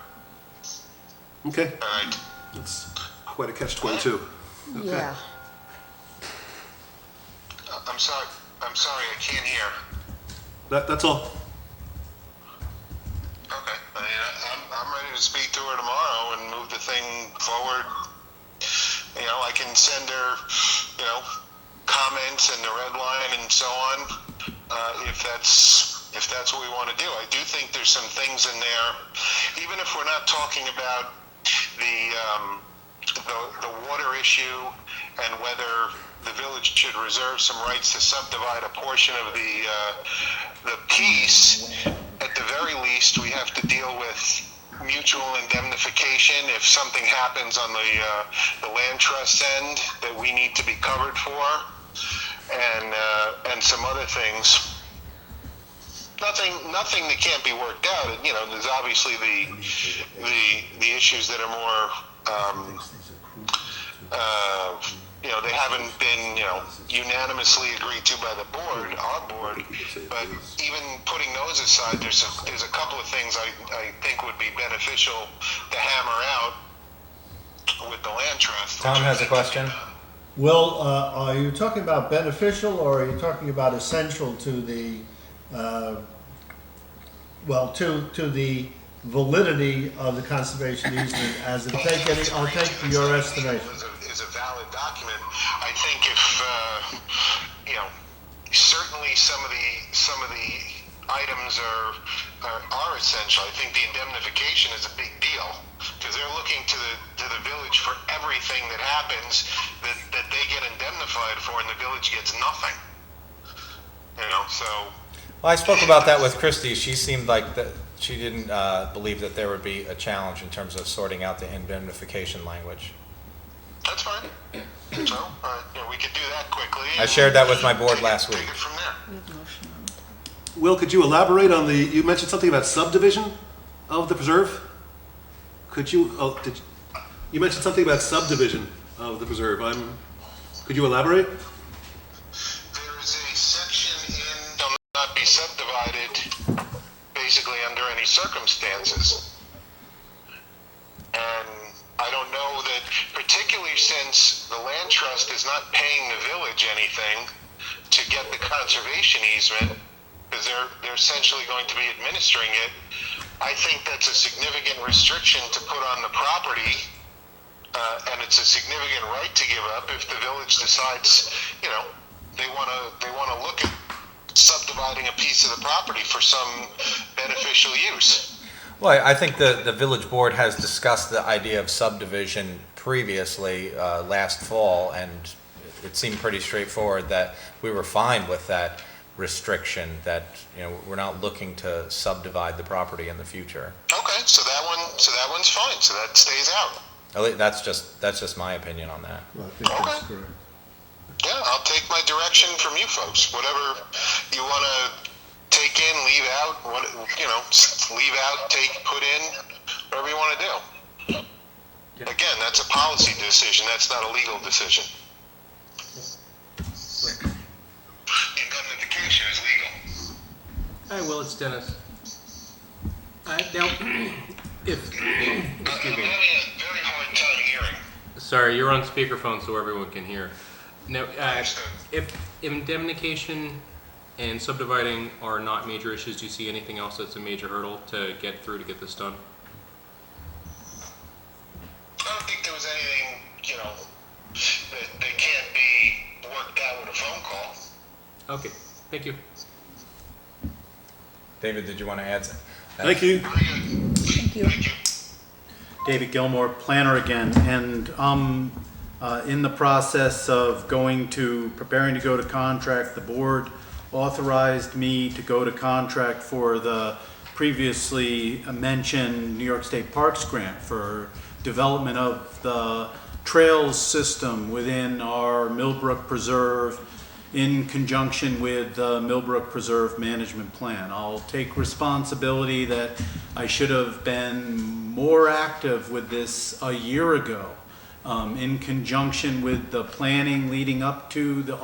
Okay. All right. That's quite a catch-22. Okay. Yeah. I'm sorry. I can't hear. That's all. Okay. I mean, I'm ready to speak to her tomorrow and move the thing forward. You know, I can send her, comments and the red line and so on, if that's what we want to do. I do think there's some things in there, even if we're not talking about the water issue and whether the village should reserve some rights to subdivide a portion of the piece. At the very least, we have to deal with mutual indemnification if something happens on the land trust end that we need to be covered for, and some other things. Nothing that can't be worked out. There's obviously the issues that are more. They haven't been, unanimously agreed to by the board, our board, but even putting those aside, there's a couple of things I think would be beneficial to hammer out with the land trust. Tom has a question. Will, are you talking about beneficial, or are you talking about essential to the, to the validity of the conservation easement as it I'll take your estimation. Is a valid document. I think if certainly some of the items are essential. I think the indemnification is a big deal because they're looking to the village for everything that happens that they get indemnified for, and the village gets nothing. So. Well, I spoke about that with Christy. She seemed like that she didn't believe that there would be a challenge in terms of sorting out the indemnification language. That's fine. So, we could do that quickly. I shared that with my board last week. Take it from there. Will, could you elaborate on you mentioned something about subdivision of the preserve? Could you, you mentioned something about subdivision of the preserve. Could you elaborate? There is a section in shall not be subdivided basically under any circumstances. And I don't know that, particularly since the land trust is not paying the village anything to get the conservation easement, because they're essentially going to be administering it. I think that's a significant restriction to put on the property, and it's a significant right to give up if the village decides, you know, they want to look at subdividing a piece of the property for some beneficial use. Well, I think the village board has discussed the idea of subdivision previously last fall, and it seemed pretty straightforward that we were fine with that restriction, that, you know, we're not looking to subdivide the property in the future. Okay, so that one's fine. So that stays out. At least that's just my opinion on that. Well, I think that's correct. Yeah, I'll take my direction from you folks. Whatever you want to take in, leave out, what, you know, leave out, take, put in, whatever you want to do. Again, that's a policy decision. That's not a legal decision. Indemnification is legal. Hi, Will, it's Dennis. Now, if, I'm excuse me. having a very hard time hearing. Sorry, you're on speakerphone so everyone can hear. Now, Understood. if indemnification and subdividing are not major issues, do you see anything else that's a major hurdle to get through to get this done? I don't think there was anything, you know, that can't be worked out with a phone call. Okay, thank you. David, did you want to add something? Thank you. Very good. Thank you. David Gilmore, planner again, and in the process of preparing to go to contract. The board authorized me to go to contract for the previously mentioned New York State Parks grant for development of the trails system within our Millbrook Preserve in conjunction with the Millbrook Preserve Management Plan. I'll take responsibility that I should have been more active with this a year ago, in conjunction with the planning leading up to the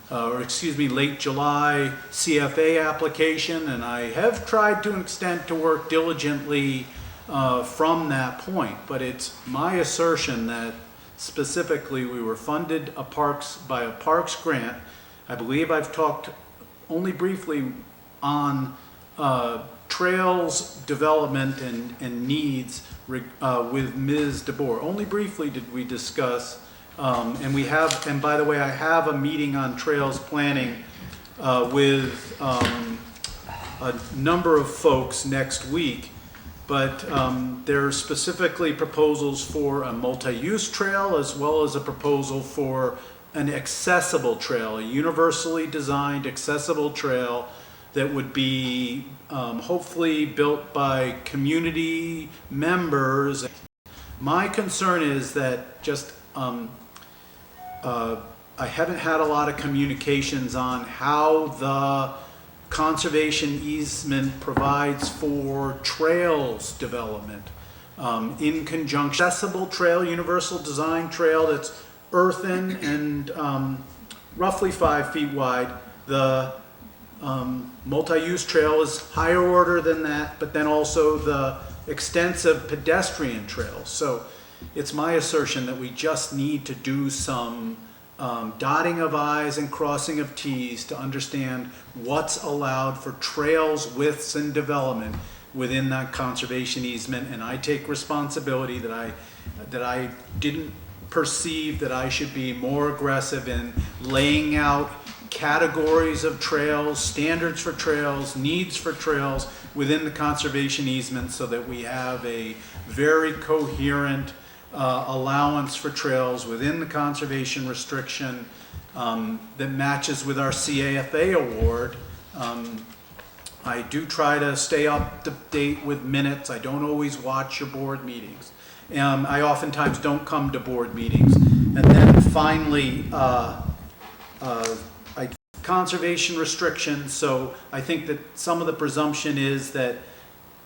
late July CFA application, and I have tried to an extent to work diligently from that point, but it's my assertion that specifically we were funded by a parks grant. I believe I've talked only briefly on trails development and needs with Ms. DeBoer. Only briefly did we discuss, and by the way, I have a meeting on trails planning with a number of folks next week, but there are specifically proposals for a multi-use trail as well as a proposal for an accessible trail, a universally designed accessible trail that would be hopefully built by community members. My concern is that just I haven't had a lot of communications on how the conservation easement provides for trails development in conjunction. Accessible trail, universal design trail that's earthen and roughly 5 feet wide. The multi-use trail is higher order than that, but then also the extensive pedestrian trails. So it's my assertion that we just need to do some dotting of I's and crossing of T's to understand what's allowed for trails, widths, and development within that conservation easement. And I take responsibility that I didn't perceive that I should be more aggressive in laying out categories of trails, standards for trails, needs for trails within the conservation easement so that we have a very coherent allowance for trails within the conservation restriction that matches with our CAFA award. I do try to stay up to date with minutes. I don't always watch your board meetings. I oftentimes don't come to board meetings. And then finally, conservation restrictions. So I think that some of the presumption is that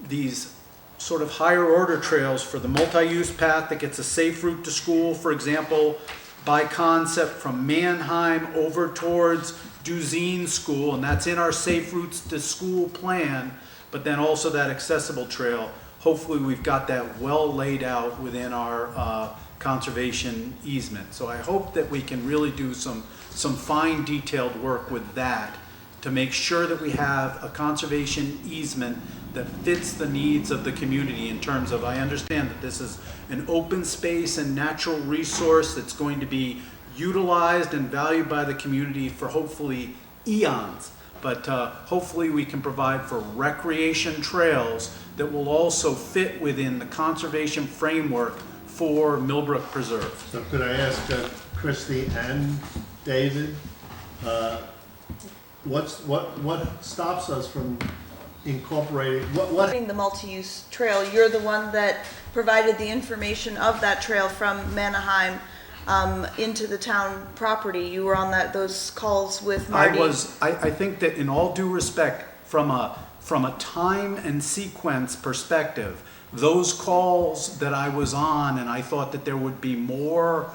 these sort of higher order trails for the multi-use path that gets a safe route to school, for example, by concept from Mannheim over towards Duzine School, and that's in our safe routes to school plan, but then also that accessible trail. Hopefully we've got that well laid out within our conservation easement. So I hope that we can really do some fine detailed work with that to make sure that we have a conservation easement that fits the needs of the community in terms of, I understand that this is an open space and natural resource that's going to be utilized and valued by the community for hopefully eons. But hopefully we can provide for recreation trails that will also fit within the conservation framework for Millbrook Preserve. So could I ask Christie and David, what stops us from incorporating, what? The multi-use trail, you're the one that provided the information of that trail from Manheim into the town property. You were on those calls with Marty. I think that in all due respect, from a time and sequence perspective, those calls that I was on, and I thought that there would be more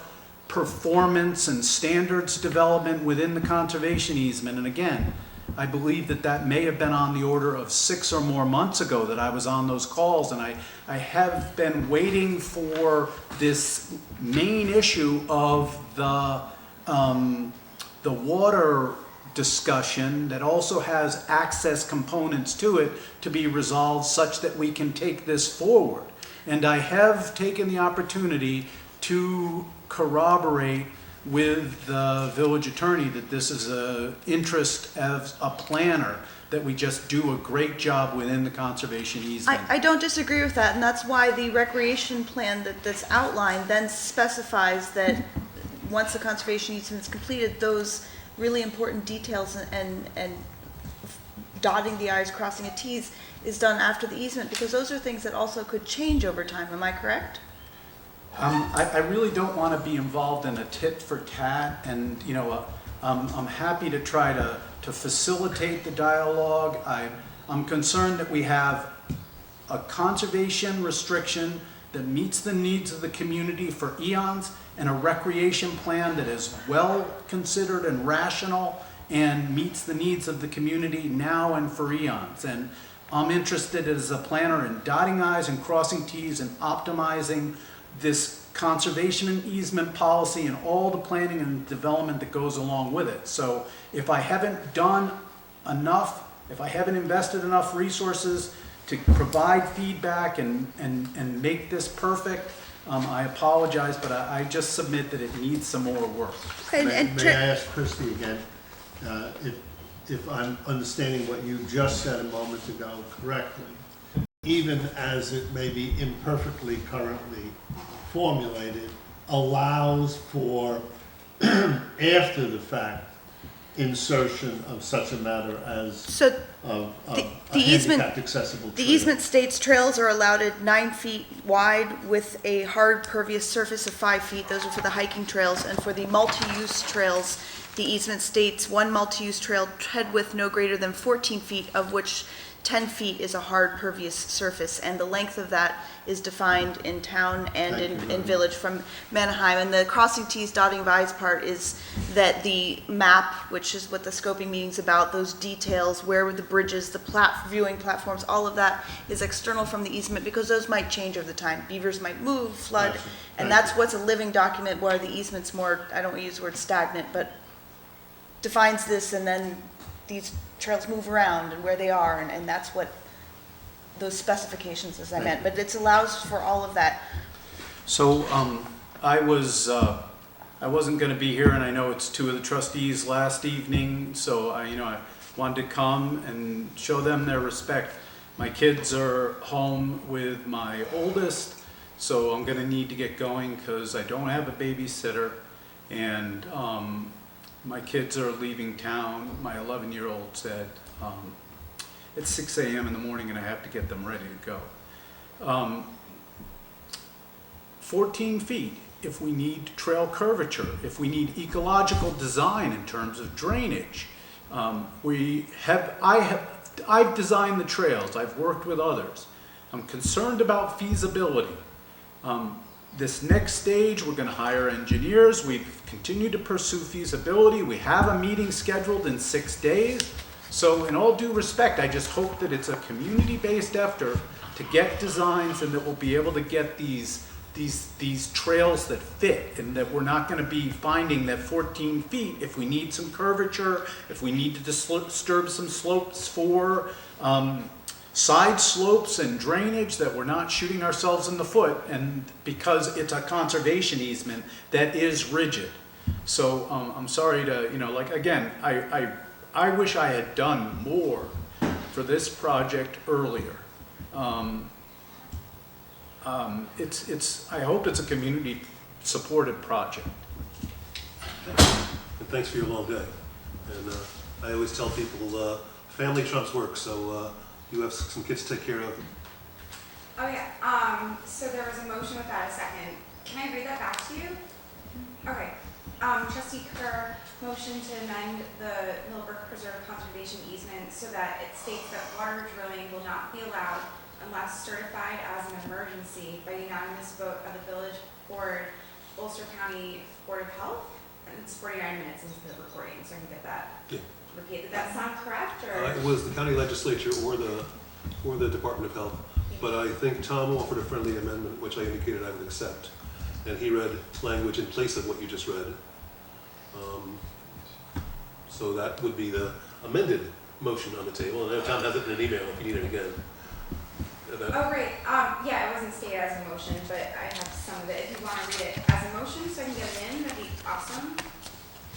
performance and standards development within the conservation easement. And again, I believe that may have been on the order of 6 or more months ago that I was on those calls, and I have been waiting for this main issue of the water discussion that also has access components to it to be resolved such that we can take this forward. And I have taken the opportunity to corroborate with the village attorney that this is an interest as a planner, that we just do a great job within the conservation easement. I don't disagree with that, and that's why the recreation plan that's outlined then specifies that once the conservation easement is completed, those really important details and dotting the i's, crossing the t's is done after the easement, because those are things that also could change over time. Am I correct? I really don't want to be involved in a tit for tat, and I'm happy to try to facilitate the dialogue. I'm concerned that we have a conservation restriction that meets the needs of the community for eons, and a recreation plan that is well considered and rational and meets the needs of the community now and for eons. And I'm interested as a planner in dotting i's and crossing t's and optimizing this conservation and easement policy and all the planning and development that goes along with it. So if I haven't done enough, if I haven't invested enough resources to provide feedback and make this perfect, I apologize, but I just submit that it needs some more work. May I ask Christie again, if I'm understanding what you just said a moment ago correctly, even as it may be imperfectly currently formulated, allows for after the fact insertion of such a matter as the easement, handicapped accessible the trail. easement states trails are allowed at 9 feet wide with a hard pervious surface of 5 feet. Those are for the hiking trails. And for the multi-use trails, the easement states one multi-use trail tread width no greater than 14 feet, of which 10 feet is a hard pervious surface, and the length of that is defined in town and in village from Manheim. And the crossing T's, dotting of I's part is that the map, which is what the scoping meeting's about, those details, where were the bridges, the viewing platforms, all of that is external from the easement, because those might change over the time. Beavers might move, flood, and that's what's a living document, where the easement's more, I don't want to use the word stagnant, but defines this, and then these trails move around and where they are, and that's what those specifications, as I meant, but it allows for all of that. So I wasn't going to be here, and I know it's 2 of the trustees last evening, so I wanted to come and show them their respect. My kids are home with my oldest, so I'm going to need to get going because I don't have a babysitter, and my kids are leaving town. My 11-year-old said, it's 6 a.m. in the morning and I have to get them ready to go. 14 feet if we need trail curvature, if we need ecological design in terms of drainage. I've designed the trails, I've worked with others. I'm concerned about feasibility. This next stage, we're gonna hire engineers. We've continued to pursue feasibility. We have a meeting scheduled in 6 days. So in all due respect, I just hope that it's a community-based effort to get designs and that we'll be able to get these trails that fit, and that we're not gonna be finding that 14 feet, if we need some curvature, if we need to disturb some slopes for side slopes and drainage, that we're not shooting ourselves in the foot, and because it's a conservation easement that is rigid. So I'm sorry to, again, I wish I had done more for this project earlier. I hope it's a community-supported project. And thanks for your long day. And I always tell people, family trumps work, so you have some kids to take care of. Oh yeah, so there was a motion without a second. Can I read that back to you? Okay. Trustee Kerr motion to amend the Millbrook Preserve Conservation Easement so that it states that water drilling will not be allowed unless certified as an emergency by unanimous vote of the village board, Ulster County Board of Health. And it's 49 minutes into the recording, so I can get that repeated. Did that sound correct? Or? It was the county legislature or the Department of Health, but I think Tom offered a friendly amendment, which I indicated I would accept. And he read language in place of what you just read. So that would be the amended motion on the table. And Tom has it in an email if you need it again. Oh, great. Yeah, it wasn't stated as a motion, but I have some of it. If you want to read it as a motion so I can get it in, that'd be awesome.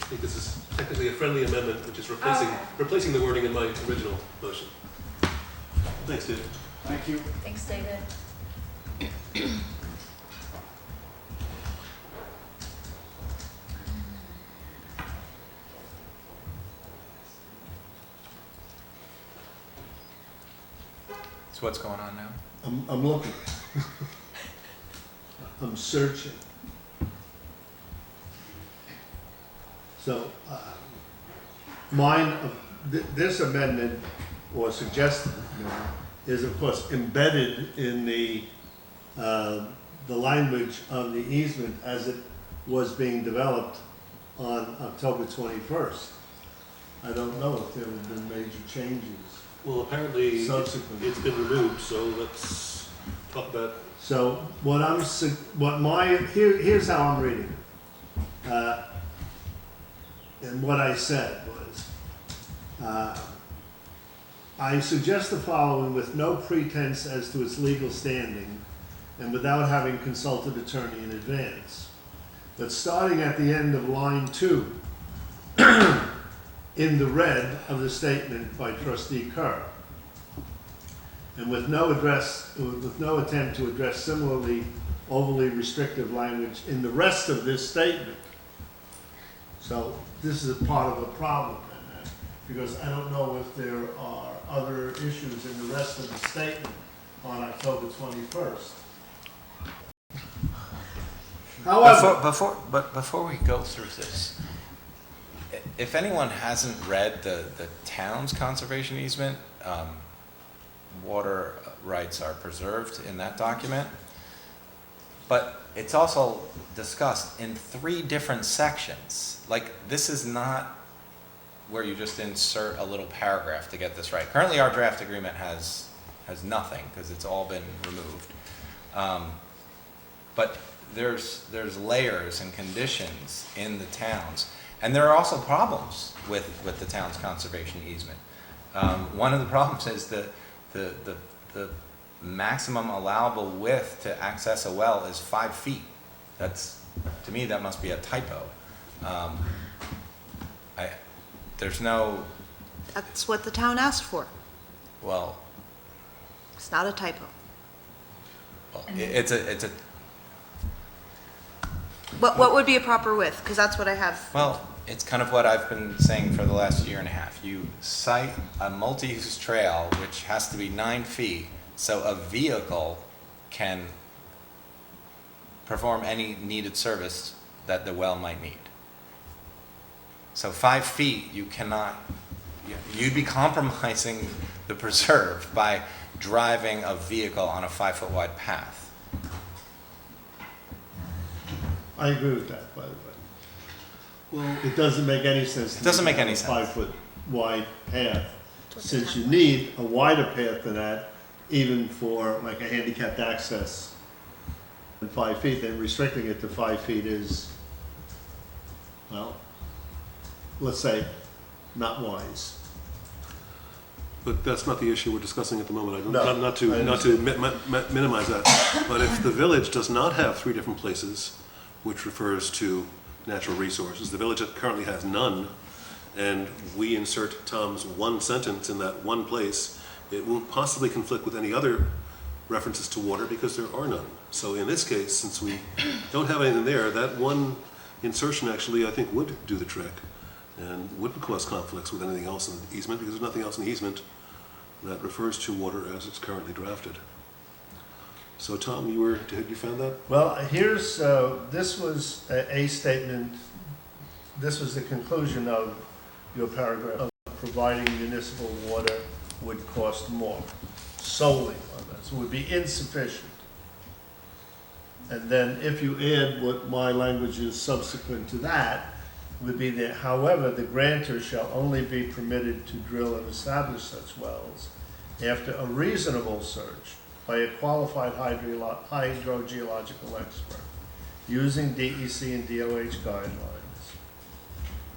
I think this is technically a friendly amendment, which is replacing the wording in my original motion. Thanks, David. Thank you. Thanks, David. So what's going on now? I'm looking. I'm searching. So, this amendment, or suggested amendment, is of course embedded in the language of the easement as it was being developed on October 21st. I don't know if there have been major changes. Well, apparently Subsequently. it's been removed, so let's talk about. So here's how I'm reading it. And what I said was, I suggest the following with no pretense as to its legal standing and without having consulted attorney in advance. But starting at the end of line 2, in the red of the statement by Trustee Kerr, and with no attempt to address similarly overly restrictive language in the rest of this statement. So this is a part of the problem then, because I don't know if there are other issues in the rest of the statement on October 21st. However, Before we go through this, if anyone hasn't read the town's conservation easement, water rights are preserved in that document, but it's also discussed in 3 different sections. Like, this is not where you just insert a little paragraph to get this right. Currently, our draft agreement has nothing because it's all been removed. But there's layers and conditions in the towns. And there are also problems with the town's conservation easement. One of the problems is the maximum allowable width to access a well is 5 feet. To me, that must be a typo. There's no. That's what the town asked for. Well, It's not a typo. it's a. What would be a proper width? Because that's what I have. Well, it's kind of what I've been saying for the last year and a half. You cite a multi-use trail, which has to be 9 feet, so a vehicle can perform any needed service that the well might need. So 5 feet, you cannot, you'd be compromising the preserve by driving a vehicle on a 5-foot wide path. I agree with that, by the way. Well, it doesn't make any sense. It doesn't make any a sense. 5-foot wide path, since you need a wider path than that, even for like a handicapped access. And 5 feet, then restricting it to 5 feet is, well, let's say, not wise. But that's not the issue we're discussing at the moment. I don't, No, not I to minimize that. But if the village does not have 3 different places, which refers to natural resources, the village currently has none, and we insert Tom's one sentence in that one place, it won't possibly conflict with any other references to water because there are none. So in this case, since we don't have anything there, that one insertion actually, I think, would do the trick and wouldn't cause conflicts with anything else in the easement, because there's nothing else in the easement that refers to water as it's currently drafted. So Tom, had you found that? Well, here's, this was a statement, this was the conclusion of your paragraph, of providing municipal water would cost more, solely on this, would be insufficient. And then if you add what my language is subsequent to that, would be that, however, the grantor shall only be permitted to drill and establish such wells after a reasonable search by a qualified hydrogeological expert, using DEC and DOH guidelines.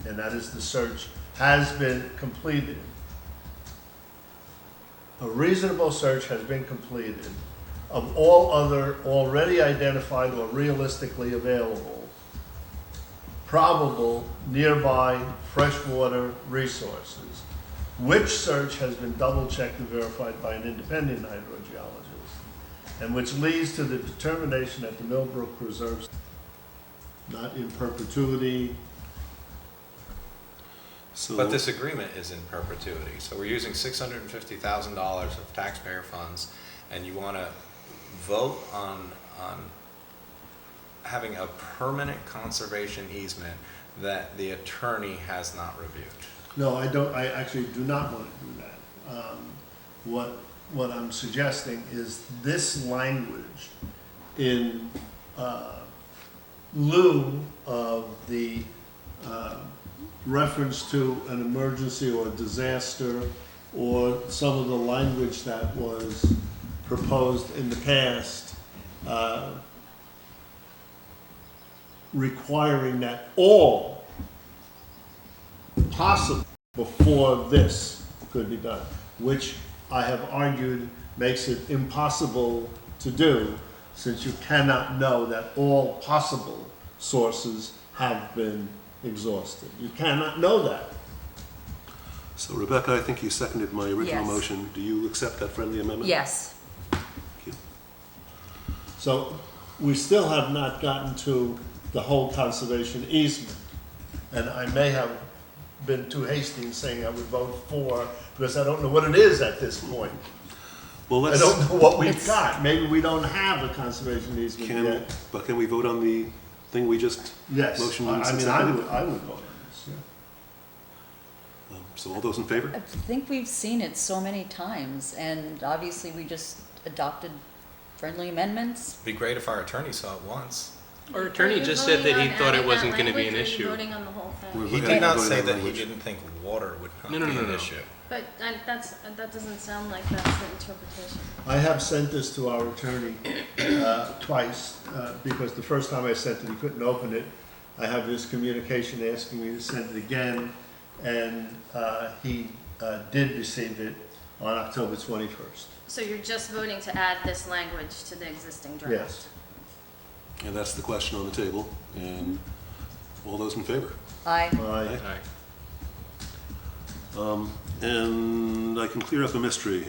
And that is, the search has been completed. A reasonable search has been completed of all other already identified or realistically available probable nearby freshwater resources, which search has been double-checked and verified by an independent hydrogeologist, and which leads to the determination that the Millbrook Preserve, not in perpetuity. So, But this agreement is in perpetuity, so we're using $650,000 of taxpayer funds, and you want to vote on having a permanent conservation easement that the attorney has not reviewed. No, I don't, I actually do not want to do that. What I'm suggesting is this language in lieu of the reference to an emergency or disaster, or some of the language that was proposed in the past, requiring that all possible before this could be done, which I have argued makes it impossible to do, since you cannot know that all possible sources have been exhausted. You cannot know that. So Rebecca, I think you seconded my original Yes. motion. Do you accept that friendly amendment? Yes. Thank you. So we still have not gotten to the whole conservation easement. And I may have been too hasty in saying I would vote for, because I don't know what it is at this point. Well, I let's, don't know what we've It's- got. Maybe we don't have a conservation easement yet. but can we vote on the thing we just Yes, motioned? I mean, since I then? would vote on this, yeah. So all those in favor? I think we've seen it so many times, and obviously we just adopted friendly amendments. It'd be great if our attorney saw it once. Our attorney just said that he thought it wasn't going to be an issue. Voting on the whole thing. We're He voting did not on say that he language. didn't think water would not No, be no, an no. issue. But that doesn't sound like that's the interpretation. I have sent this to our attorney twice, because the first time I sent it, he couldn't open it. I have this communication asking me to send it again, and he did receive it on October 21st. So you're just voting to add this language to the existing draft? Yes. And that's the question on the table. And all those in favor? Aye. Aye. And I can clear up a mystery.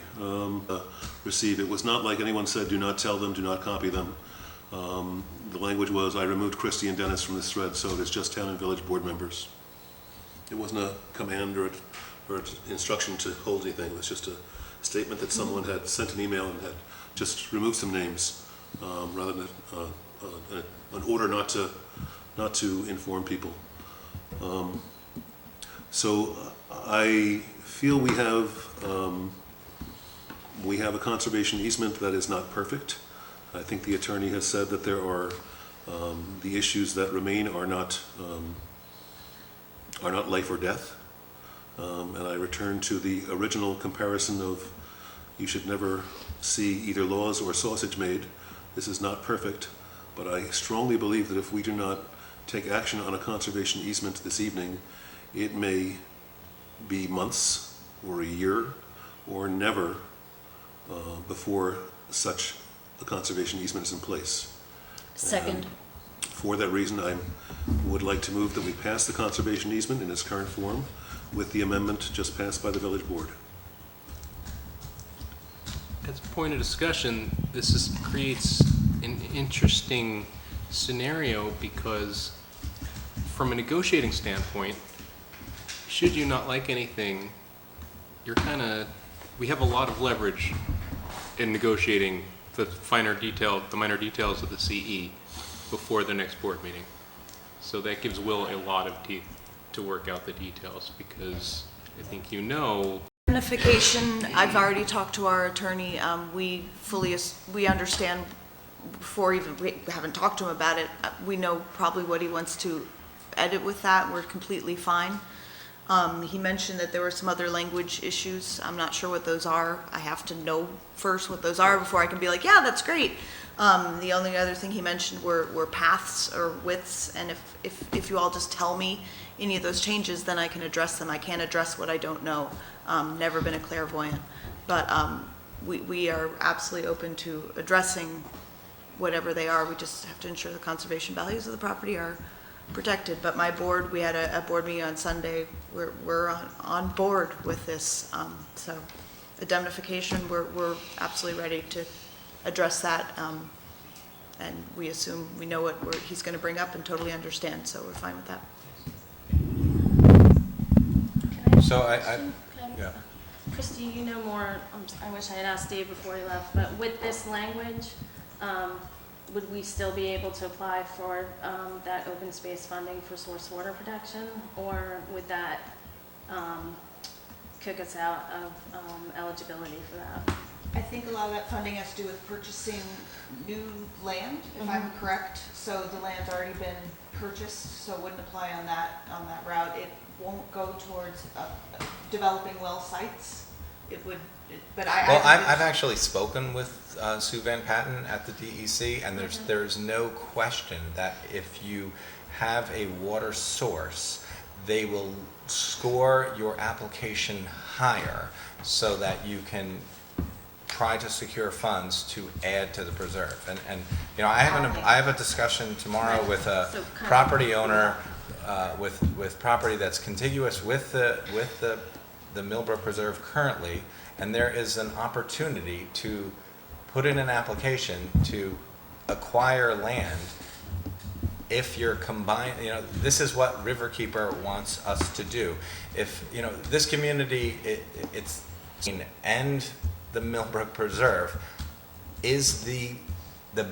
Receive. It was not like anyone said, do not tell them, do not copy them. The language was, I removed Christie and Dennis from this thread, so it is just town and village board members. It wasn't a command or an instruction to hold anything. It was just a statement that someone had sent an email and had just removed some names, rather than an order not to inform people. So I feel we have We have a conservation easement that is not perfect. I think the attorney has said that there are, the issues that remain are not life or death. And I return to the original comparison of you should never see either laws or sausage made. This is not perfect, but I strongly believe that if we do not take action on a conservation easement this evening, it may be months or a year or never before such a conservation easement is in place. Second. For that reason, I would like to move that we pass the conservation easement in its current form with the amendment just passed by the village board. As a point of discussion, creates an interesting scenario because from a negotiating standpoint, should you not like anything, we have a lot of leverage in negotiating the minor details of the CE before the next board meeting. So that gives Will a lot of teeth to work out the details because I think Indemnification, I've already talked to our attorney. We understand before even, we haven't talked to him about it. We know probably what he wants to edit with that. We're completely fine. He mentioned that there were some other language issues. I'm not sure what those are. I have to know first what those are before I can be like, yeah, that's great. The only other thing he mentioned were paths or widths, and if you all just tell me any of those changes, then I can address them. I can't address what I don't know. Never been a clairvoyant. But we are absolutely open to addressing whatever they are. We just have to ensure the conservation values of the property are protected. But my board, we had a board meeting on Sunday. We're on board with this. So indemnification, we're absolutely ready to address that. And we assume we know what he's going to bring up and totally understand. So we're fine with that. So yeah. Christy, you know more, I wish I had asked Dave before he left, but with this language, would we still be able to apply for that open space funding for source water protection, or would that kick us out of eligibility for that? I think a lot of that funding has to do with purchasing new land, if I'm correct. So the land's already been purchased, so it wouldn't apply on that route. It won't go towards developing well sites. It would, but I've actually spoken with Sue Van Patten at the DEC, and there's no question that if you have a water source, they will score your application higher so that you can try to secure funds to add to the preserve. And you know, I have a discussion tomorrow with a property owner with property that's contiguous with the Millbrook Preserve currently, and there is an opportunity to put in an application to acquire land if you're combined. You know, this is what Riverkeeper wants us to do. If you know this community, it's and the Millbrook Preserve is the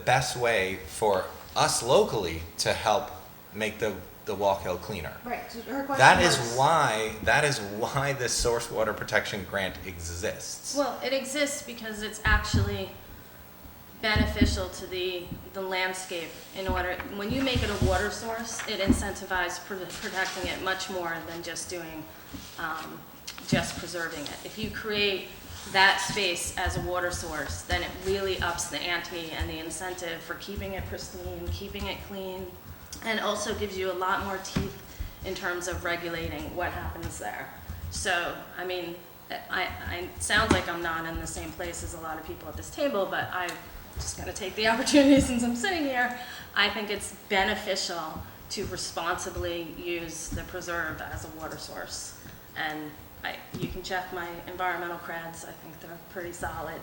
best way for us locally to help make the Walk Hill cleaner. right. So her question That is why this source water protection grant exists. Well, it exists because it's actually beneficial to the landscape. When you make it a water source, it incentivizes protecting it much more than just doing, just preserving it. If you create that space as a water source, then it really ups the ante and the incentive for keeping it pristine, keeping it clean, and also gives you a lot more teeth in terms of regulating what happens there. So, I mean, I sounds like I'm not in the same place as a lot of people at this table, but I'm just going to take the opportunity since I'm sitting here. I think it's beneficial to responsibly use the preserve as a water source. And you can check my environmental creds. I think they're pretty solid.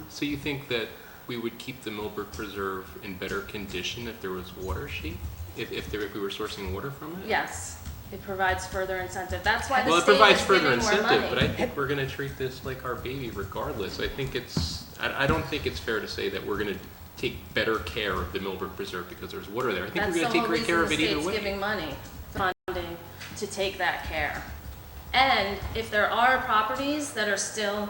So you think that we would keep the Millbrook Preserve in better condition if there was water sheet? If we were sourcing water from it? Yes, it provides further incentive. That's why Well, the it state provides is further giving more incentive, money. but I think we're going to treat this like our baby regardless. I don't think it's fair to say that we're going to take better care of the Millbrook Preserve because there's water there. I think we're going to take great care of it either That's the whole reason the state's way. giving money, funding, to take that care. And if there are properties that are still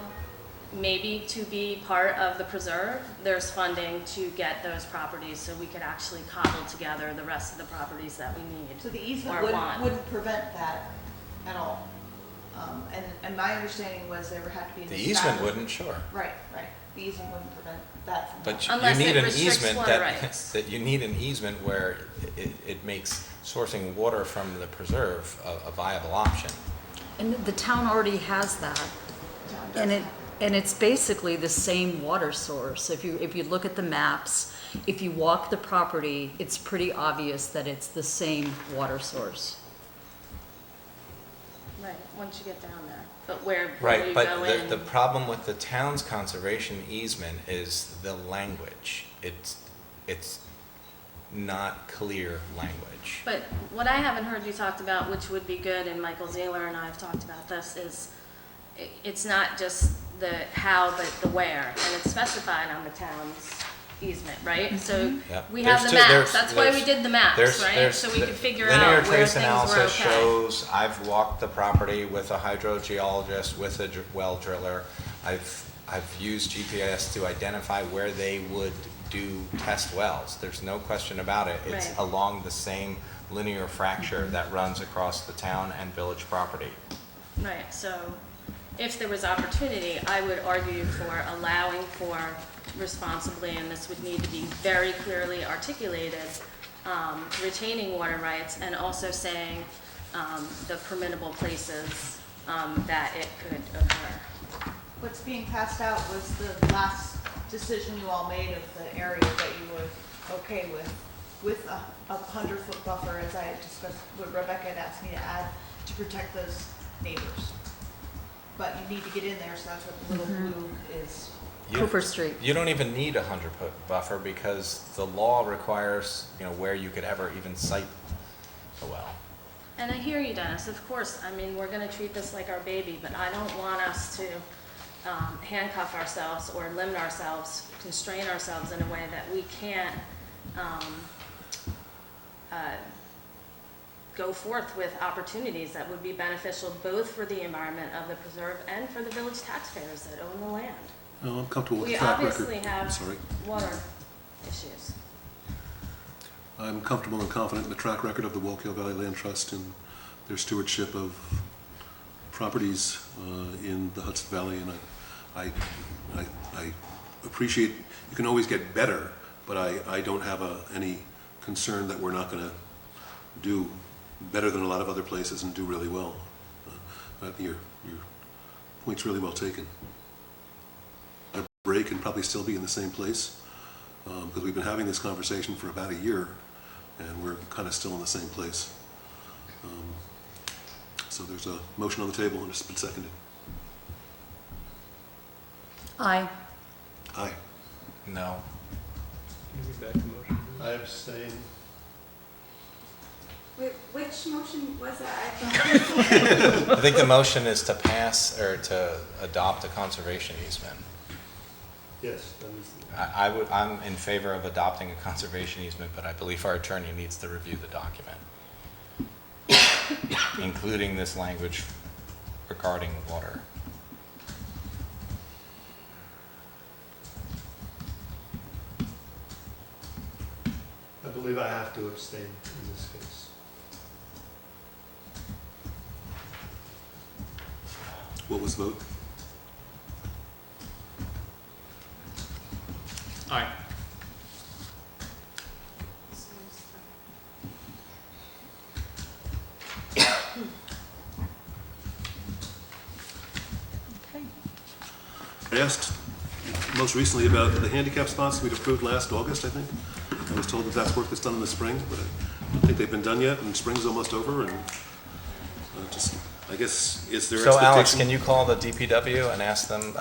maybe to be part of the preserve, there's funding to get those properties so we could actually cobble together the rest of the properties that we need. So the or easement want. wouldn't prevent that at all. And my understanding was there would have to be an The easement established- wouldn't, sure. Right, right. The easement wouldn't prevent that from But happening. you Unless need it an restricts easement water that, rights. that you need an easement where it makes sourcing water from the preserve a viable option. And the town already has that. And it's basically the same water source. If you look at the maps, if you walk the property, it's pretty obvious that it's the same water source. Right, once you get down there. But where Right, you but go in. the problem with the town's conservation easement is the language. It's not clear language. But what I haven't heard you talked about, which would be good, and Michael Zeller and I have talked about this, is it's not just the how, but the where, and it's specified on the town's easement, right? So Yeah. we have the There's two- maps, that's why we did the maps, right? So we the could figure linear out where trace things were analysis okay. shows, I've walked the property with a hydrogeologist, with a well driller. I've used GPS to identify where they would do test wells. There's no question about it. It's Right. along the same linear fracture that runs across the town and village property. Right, so if there was opportunity, I would argue for allowing for responsibly, and this would need to be very clearly articulated, retaining water rights and also saying the permittable places that it could occur. What's being passed out was the last decision you all made of the area that you were okay with a 100-foot buffer, as I had discussed, what Rebecca had asked me to add to protect those neighbors. But you need to get in there, so that's what the little blue is. Cooper Street. You don't even need a 100-foot buffer because the law requires, where you could ever even site a well. And I hear you, Dennis, of course, I mean, we're gonna treat this like our baby, but I don't want us to handcuff ourselves or limit ourselves, constrain ourselves in a way that we can't go forth with opportunities that would be beneficial both for the environment of the preserve and for the village taxpayers that own the land. No, I'm comfortable with the We track record. obviously I'm have sorry. water issues. I'm comfortable and confident in the track record of the Wallkill Valley Land Trust and their stewardship of properties in the Hudson Valley, and I appreciate, you can always get better, but I don't have any concern that we're not going to do better than a lot of other places and do really well. Your point's really well taken. A break and probably still be in the same place because we've been having this conversation for about a year and we're kind of still in the same place. So there's a motion on the table and it's been seconded. Aye. Aye. No. I abstain. Wait, which motion was that? I think the motion is to pass or to adopt a conservation easement. Yes. I'm in favor of adopting a conservation easement, but I believe our attorney needs to review the document, including this language regarding water. I believe I have to abstain in this case. What was the vote? Aye. I asked most recently about the handicap spots we'd approved last August, I think. I was told that that's work that's done in the spring, but I don't think they've been done yet, and spring's almost over, and I guess, is there So expectation? Alex, can you call the DPW and ask them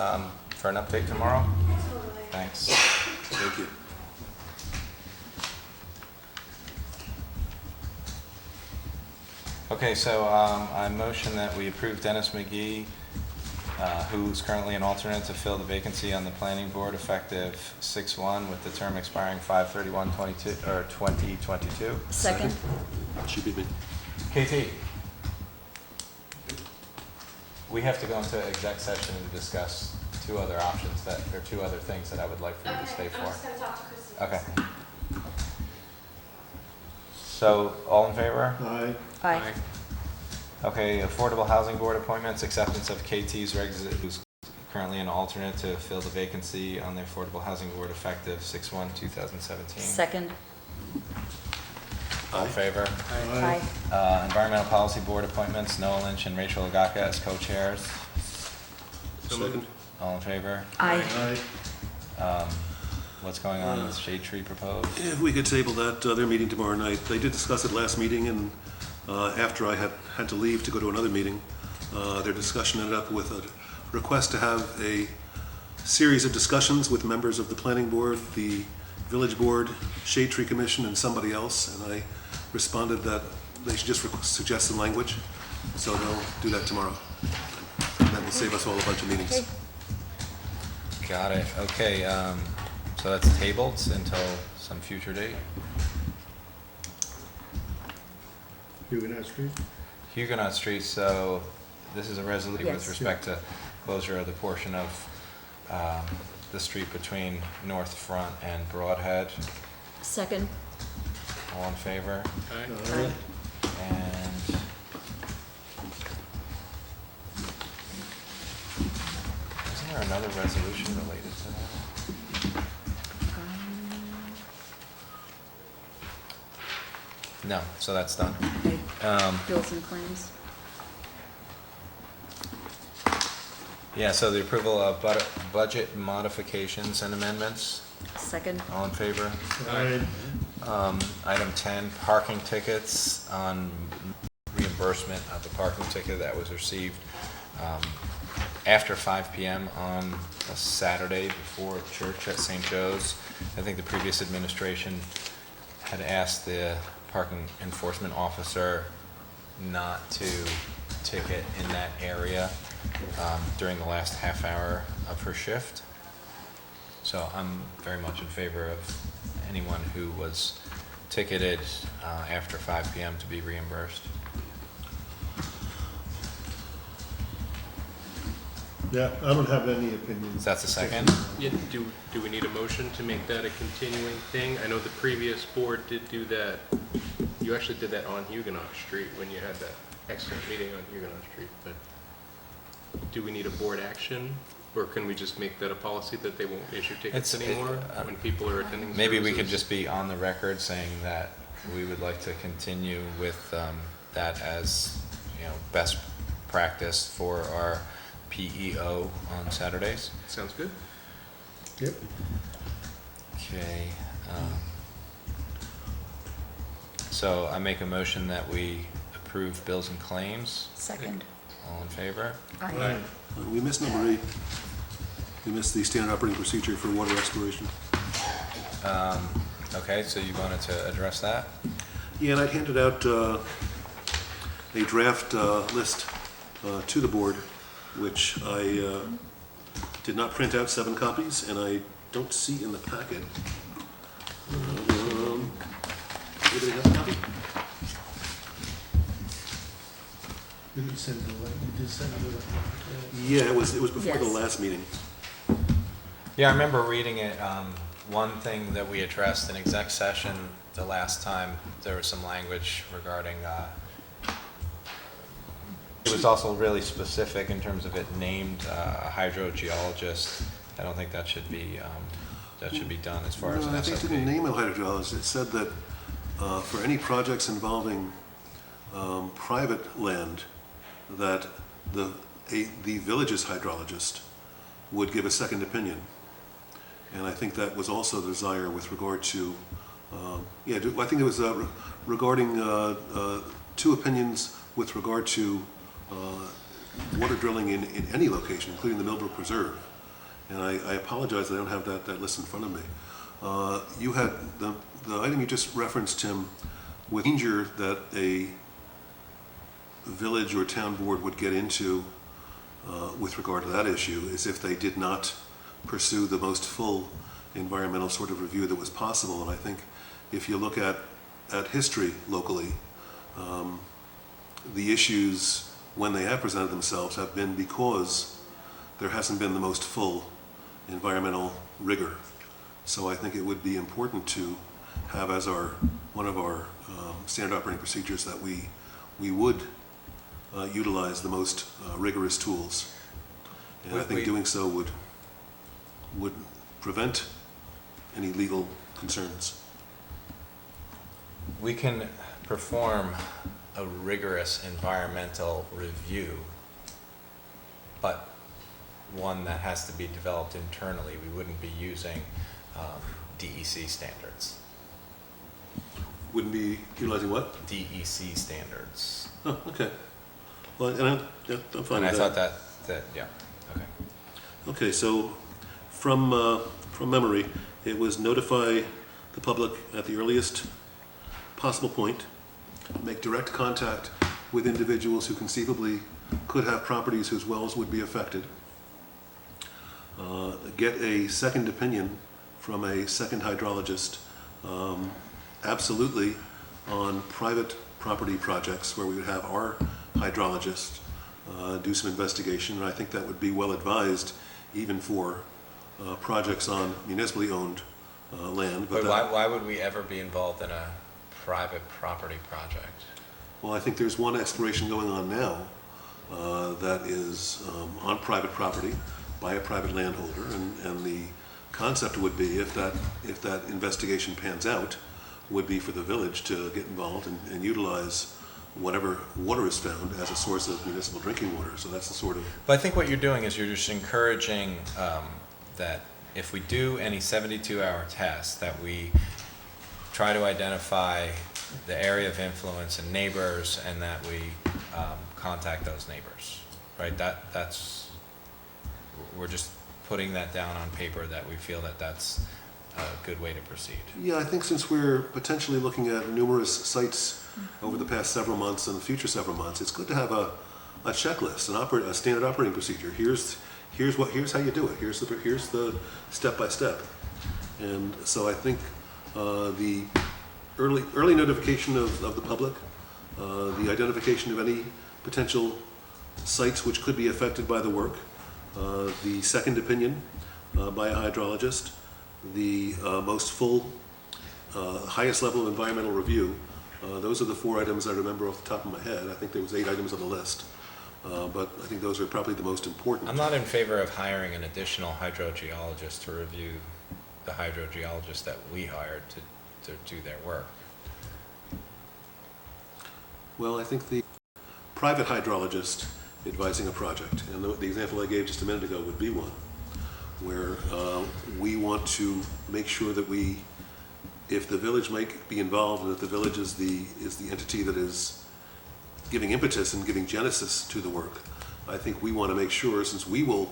for an update tomorrow? Totally. Thanks. Thank you. Okay, so I motion that we approve Dennis McGee, who's currently an alternate, to fill the vacancy on the planning board effective 6/1 with the term expiring 5/31/2022. Second. She beat me. KT, we have to go into exec session and discuss two other options there are two other things that I would like for you to stay I'm for. just gonna talk to Kristen. Okay. So, all in favor? Aye. Aye. Okay, Affordable Housing Board appointments, acceptance of KT's who's currently an alternate to fill the vacancy on the Affordable Housing Board effective 6/1/2017. Second. All in favor? Aye. Environmental Policy Board appointments, Noah Lynch and Rachel Ogaka as co-chairs. Second. All in favor? Aye. What's going on with Shade Tree proposed? If we could table that, they're meeting tomorrow night. They did discuss it last meeting, and after I had to leave to go to another meeting, their discussion ended up with a request to have a series of discussions with members of the planning board, the village board, Shade Tree Commission, and somebody else, and I responded that they should just suggest some language, so they'll do that tomorrow. And that will save us all a bunch of meetings. Got it. Okay, so that's tabled until some future date. Huguenot Street? Huguenot Street, so this is a resolution with Yes. respect to closure of the portion of the street between North Front and Broadhead. Second. All in favor? Aye. And isn't there another resolution related to that? No, so that's done. Okay. Um, Bills and claims. Yeah, so the approval of budget modifications and amendments. Second. All in favor? Aye. Item 10, parking tickets on reimbursement of the parking ticket that was received after 5 p.m. on a Saturday before church at St. Joe's. I think the previous administration had asked the parking enforcement officer not to ticket in that area during the last half hour of her shift. So I'm very much in favor of anyone who was ticketed after 5 p.m. to be reimbursed. Yeah, I don't have any opinions. That's a second? Yeah, do we need a motion to make that a continuing thing? I know the previous board did do that. You actually did that on Huguenot Street when you had that excellent meeting on Huguenot Street, but do we need a board action? Or can we just make that a policy that they won't issue tickets anymore when people are attending services? Maybe we could just be on the record saying that we would like to continue with that as, best practice for our PEO on Saturdays. Sounds good. Yep. Okay. So I make a motion that we approve bills and claims. Second. All in favor? Aye. We missed number 8. We missed the standard operating procedure for water exploration. Okay, so you wanted to address that? Yeah, and I handed out a draft list to the board, which I did not print out 7 copies, and I don't see in the packet. Anybody have a copy? You did send it. Yeah, it was before the Yes. last meeting. Yeah, I remember reading it. One thing that we addressed in exec session the last time, there was some language regarding, it was also really specific in terms of it named a hydrogeologist. I don't think that should be done as far as No, an I think it SOP. didn't name a hydrogeologist. It said that for any projects involving private land, that the village's hydrologist would give a second opinion. And I think that was also the desire with regard to, I think it was regarding 2 opinions with regard to water drilling in any location, including the Millbrook Preserve. And I apologize, I don't have that list in front of me. You had the item you just referenced, Tim, with danger that a village or town board would get into with regard to that issue is if they did not pursue the most full environmental sort of review that was possible. And I think if you look at history locally, the issues when they have presented themselves have been because there hasn't been the most full environmental rigor. So I think it would be important to have as one of our standard operating procedures that we would utilize the most rigorous tools. And I think doing so would prevent any legal concerns. We can perform a rigorous environmental review, but one that has to be developed internally. We wouldn't be using DEC standards. Wouldn't be utilizing what? DEC standards. Oh, okay. Well, and I'm fine And I with thought that. that, yeah, okay. Okay, so from memory, it was notify the public at the earliest possible point, make direct contact with individuals who conceivably could have properties whose wells would be affected, get a second opinion from a second hydrologist, absolutely on private property projects where we would have our hydrologist do some investigation, and I think that would be well advised even for projects on municipally owned land. But why would we ever be involved in a private property project? Well, I think there's one exploration going on now that is on private property by a private landholder, and the concept would be, if that investigation pans out, would be for the village to get involved and utilize whatever water is found as a source of municipal drinking water. So that's the sort of... But I think what you're doing is you're just encouraging that if we do any 72-hour test, that we try to identify the area of influence and neighbors, and that we contact those neighbors, right? That's we're just putting that down on paper, that we feel that that's a good way to proceed. Yeah, I think since we're potentially looking at numerous sites over the past several months and the future several months, it's good to have a checklist, a standard operating procedure. Here's how you do it. Here's the step by step. And so I think the early notification of the public, the identification of any potential sites which could be affected by the work, the second opinion by a hydrologist, the most full, highest level of environmental review. Those are the 4 items I remember off the top of my head. I think there was 8 items on the list, but I think those are probably the most important. I'm not in favor of hiring an additional hydrogeologist to review the hydrogeologists that we hired to do their work. Well, I think the private hydrologist advising a project, and the example I gave just a minute ago would be one, where we want to make sure that if the village might be involved, and if the village is the entity that is giving impetus and giving genesis to the work, I think we want to make sure, since we will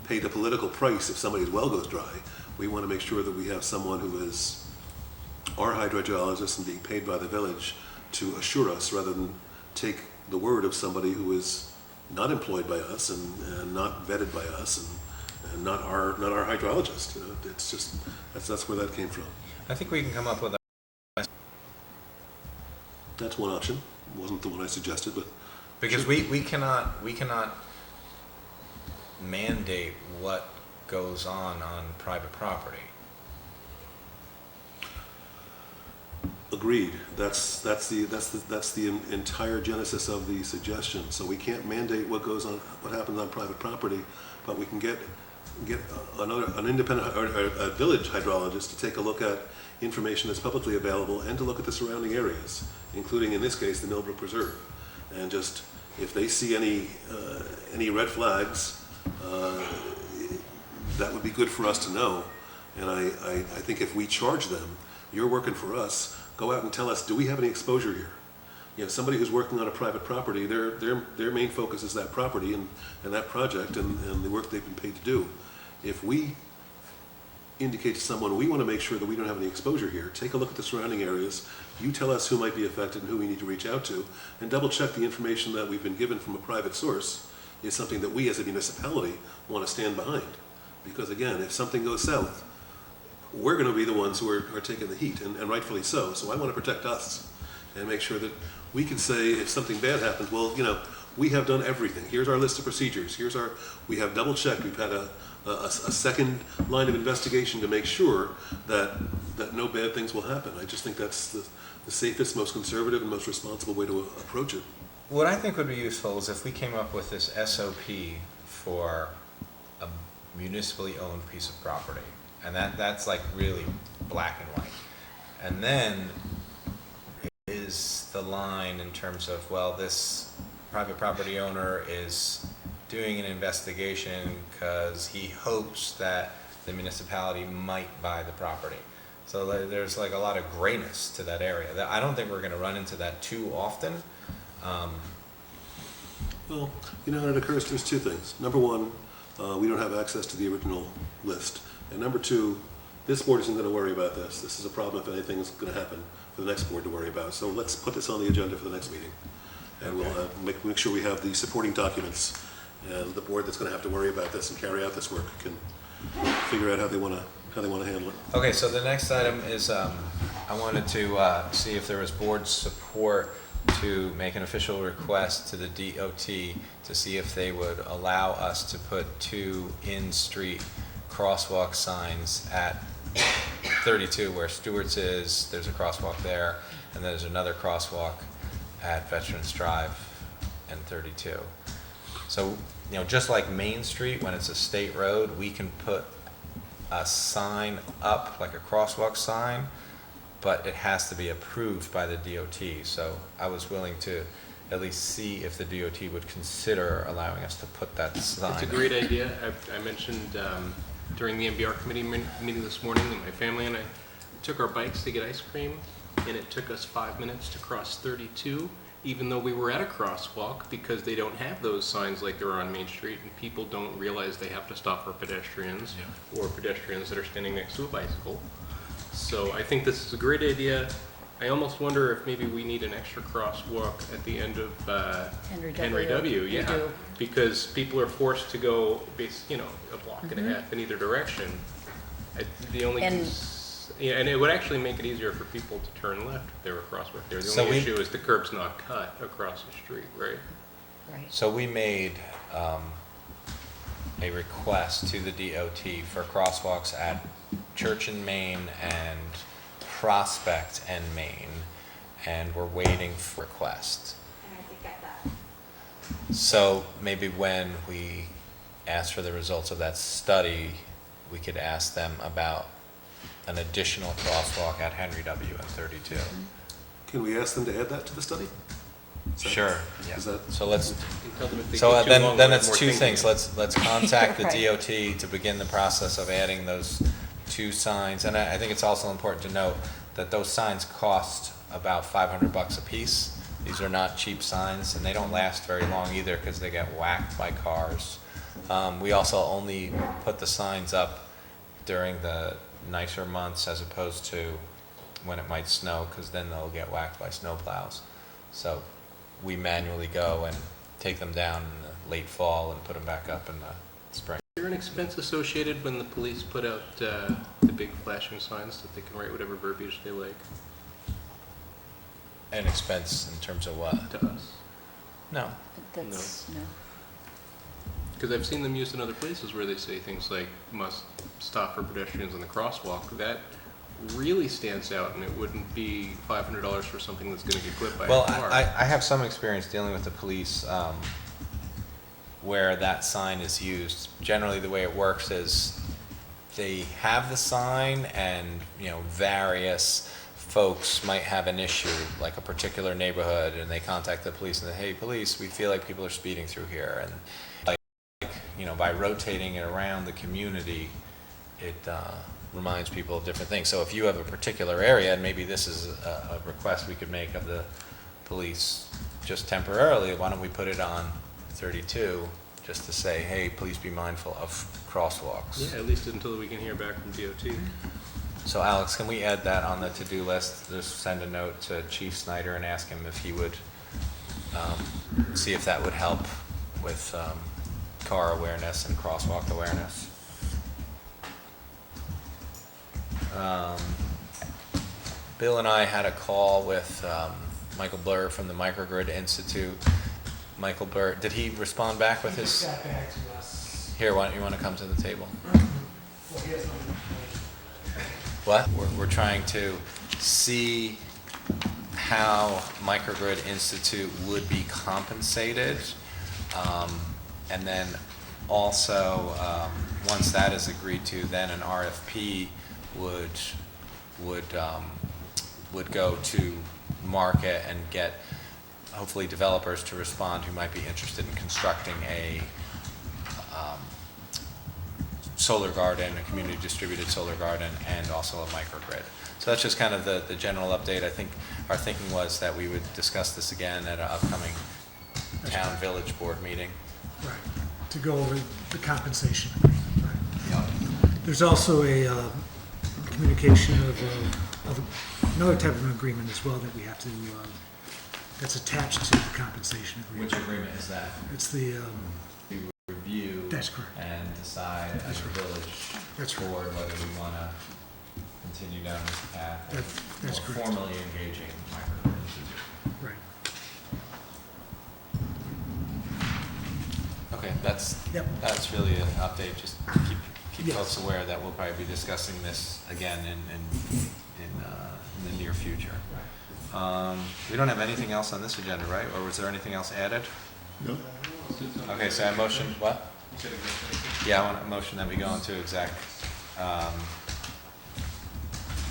pay the political price if somebody's well goes dry, we want to make sure that we have someone who is our hydrogeologist and being paid by the village to assure us, rather than take the word of somebody who is not employed by us and not vetted by us and not our hydrologist. It's just, that's where that came from. I think we can come up with That's one option. Wasn't the one I suggested, but because sure. we cannot mandate what goes on private property. Agreed. That's the entire genesis of the suggestion. So we can't mandate what happens on private property, but we can get an independent or a village hydrologist to take a look at information that's publicly available and to look at the surrounding areas, including in this case the Millbrook Preserve, and just if they see any red flags, that would be good for us to know. And I think if we charge them, you're working for us, go out and tell us, do we have any exposure here? You know, somebody who's working on a private property, their main focus is that property and that project and the work they've been paid to do. If we indicate to someone, we want to make sure that we don't have any exposure here, take a look at the surrounding areas, you tell us who might be affected and who we need to reach out to, and double check the information that we've been given from a private source is something that we as a municipality want to stand behind. Because again, if something goes south, we're going to be the ones who are taking the heat, and rightfully so. So I want to protect us and make sure that we can say if something bad happens, well, you know, we have done everything. Here's our list of procedures. We have double checked. We've had a second line of investigation to make sure that no bad things will happen. I just think that's the safest, most conservative, and most responsible way to approach it. What I think would be useful is if we came up with this SOP for a municipally owned piece of property, and that's like really black and white. And then is the line in terms of, well, this private property owner is doing an investigation because he hopes that the municipality might buy the property. So there's like a lot of grayness to that area. I don't think we're going to run into that too often. Well, it occurs, there's two things. Number one, we don't have access to the original list. And number two, this board isn't going to worry about this. This is a problem if anything's going to happen for the next board to worry about. So let's put this on the agenda for the next meeting. And we'll make sure we have the supporting documents. And the board that's going to have to worry about this and carry out this work can figure out how they want to handle it. Okay, so the next item is I wanted to see if there was board support to make an official request to the DOT to see if they would allow us to put 2 in-street crosswalk signs at 32 where Stewart's is. There's a crosswalk there, and there's another crosswalk at Veterans Drive and 32. So, just like Main Street, when it's a state road, we can put a sign up, like a crosswalk sign, but it has to be approved by the DOT. So I was willing to at least see if the DOT would consider allowing us to put that sign. It's a great idea. I mentioned during the MBR committee meeting this morning, and my family and I took our bikes to get ice cream, and it took us 5 minutes to cross 32, even though we were at a crosswalk, because they don't have those signs like there are on Main Street, and people don't realize they have to stop for pedestrians or pedestrians that are standing next to a bicycle. So I think this is a great idea. I almost wonder if maybe we need an extra crosswalk at the end of Henry W. We Yeah, do. because people are forced to go, a block and a half in either direction. The only and it would actually make it easier for people to turn left if there were a crosswalk there. The only issue is the curb's not cut across the street, right? Right. So we made a request to the DOT for crosswalks at Church and Main and Prospect and Main, and we're waiting for request. And I did get that. So maybe when we ask for the results of that study, we could ask them about an additional crosswalk at Henry W. and 32. Can we ask them to add that to the study? Sure. Yeah. Is that, So let's. Tell them if they So get too long, then we'll it's have two more things. thinking. Let's contact the Right. DOT to begin the process of adding those 2 signs. And I think it's also important to note that those signs cost about $500 a piece. These are not cheap signs, and they don't last very long either because they get whacked by cars. We also only put the signs up during the nicer months as opposed to when it might snow, because then they'll get whacked by snow plows. So we manually go and take them down in the late fall and put them back up in the spring. Is there an expense associated when the police put out the big flashing signs that they can write whatever verbiage they like An expense in terms of what? to us? No. That's, no. Because I've seen them used in other places where they say things like must stop for pedestrians on the crosswalk. That really stands out, and it wouldn't be $500 for something that's going to get clipped by Well, a car. I have some experience dealing with the police where that sign is used. Generally, the way it works is they have the sign, and various folks might have an issue, like a particular neighborhood, and they contact the police and say, "Hey, police, we feel like people are speeding through here." And by rotating it around the community, it reminds people of different things. So if you have a particular area, and maybe this is a request we could make of the police just temporarily, why don't we put it on 32 just to say, hey, please be mindful of crosswalks. Yeah, at least until we can hear back from DOT. So Alex, can we add that on the to-do list? Just send a note to Chief Snyder and ask him if he would see if that would help with car awareness and crosswalk awareness. Bill and I had a call with Michael Blur from the Microgrid Institute, Michael Burt, did he respond back with his? Got back to us. Here, why don't you want to come to the table? Well, he has nothing. What? We're trying to see how Microgrid Institute would be compensated. And then also, once that is agreed to, then an RFP would go to market and get hopefully developers to respond who might be interested in constructing a solar garden, a community distributed solar garden, and also a microgrid. So that's just kind of the general update. I think our thinking was that we would discuss this again at an upcoming town village board meeting. Right, to go over the compensation agreement, right. There's also a communication of another type of an agreement as well that we have to, that's attached to the compensation agreement. Which agreement is that? It's the, To review. That's correct. And decide as a village That's right. board whether we want to continue down this path. That's of correct. Formally engaging Microgrid Institute. right. Okay, that's Yep. really an update. Just keep Yes. folks aware that we'll probably be discussing this again in the near future. We don't have anything else on this agenda, right? Or was there anything else added? No? Okay, so I motion what? Yeah, I want a motion that we go into exec.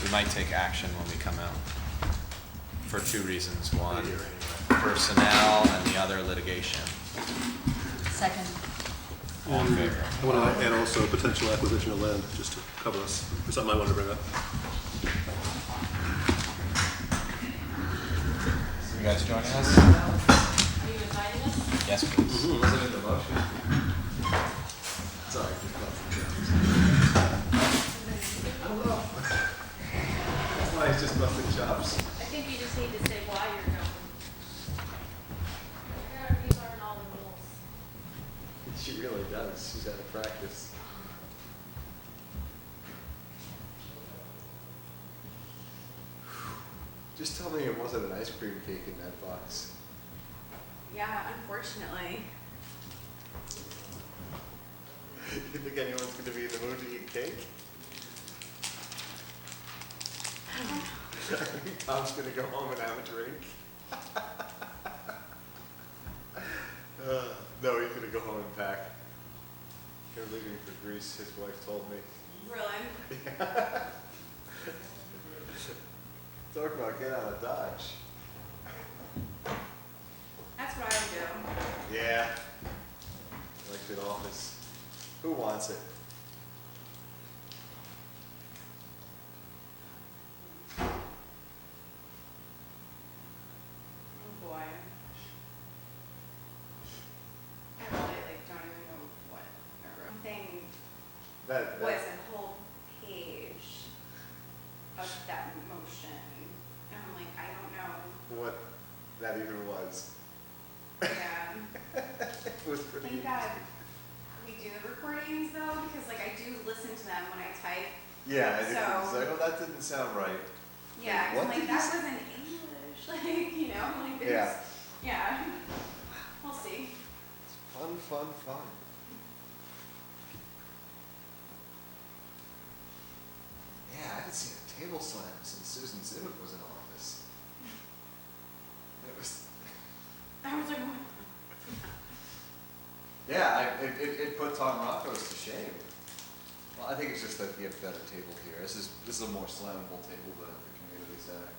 We might take action when we come out for two reasons. One, personnel, and the other litigation. Second. All in favor? I want to add also potential acquisition of land, just to cover us, for something I wanted to bring up. You guys joining us? Are you inviting us? Yes, please. Was it in the motion? Sorry. I don't know. That's why he's just busting chops. I think you just need to say why you're going. You gotta relearn all the rules. She really does. She's out of practice. Just tell me it wasn't an ice cream cake in that box. Yeah, unfortunately. You think anyone's going to be in the mood to eat cake? I think Tom's going to go home and have a drink. No, he's going to go home and pack. They're leaving for Greece, his wife told me. Really? Talk about get out of Dodge. That's what I would do. Yeah. Elected office. Who wants it? Oh boy. I really don't even know what I wrote. Thing That, was a whole page of that motion. And I'm like, I don't know. what that even was. Yeah. It was pretty. Thank God we do the recordings though, because like I do listen to them when I type. Yeah, and it So- was like, oh, that didn't sound right. Yeah, 'cause What I'm like, did you that say? was in English. Like, you know, like there's, Yeah. yeah. We'll see. Fun, fun, fun. Yeah, I haven't seen a table slam since Susan Zimmick was in office. It was, I was like, what? yeah, it put Tom Rocco's to shame. Well, I think it's just that you have a better table here. This is a more slammable table than at the community center.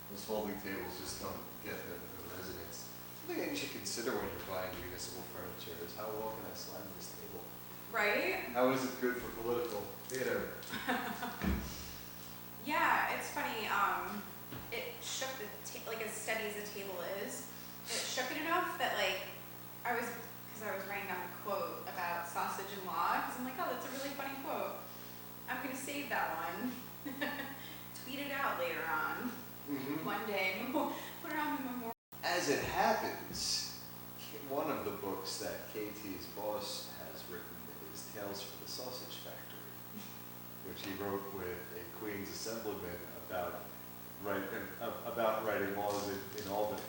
Those folding tables just don't get the resonance. I think you should consider when you're buying municipal furniture is how well can I slam this table? Right? How is it good for political theater? Yeah, it's funny. It shook like as steady as the table is. It shook it enough that like I was writing down a quote about sausage and law because I'm like, oh, that's a really funny quote. I'm gonna save that one. Tweet it out later on. One day, put it on the memorial. As it happens, one of the books that KT's boss has written is Tales from the Sausage Factory, which he wrote with a Queen's Assemblyman about writing laws in Albany.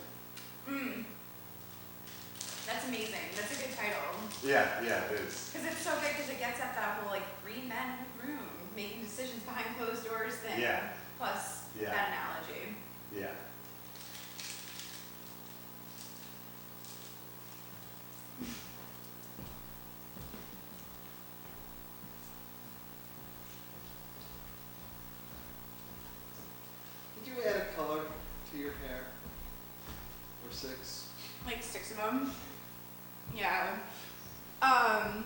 That's amazing. That's a good title. Yeah, it is. Because it's so good because it gets at that whole like three men in a room making decisions behind closed doors thing. Yeah. Plus Yeah. that analogy. Yeah. Did you add a color to your hair? Or 6? Like 6 of them. Yeah. I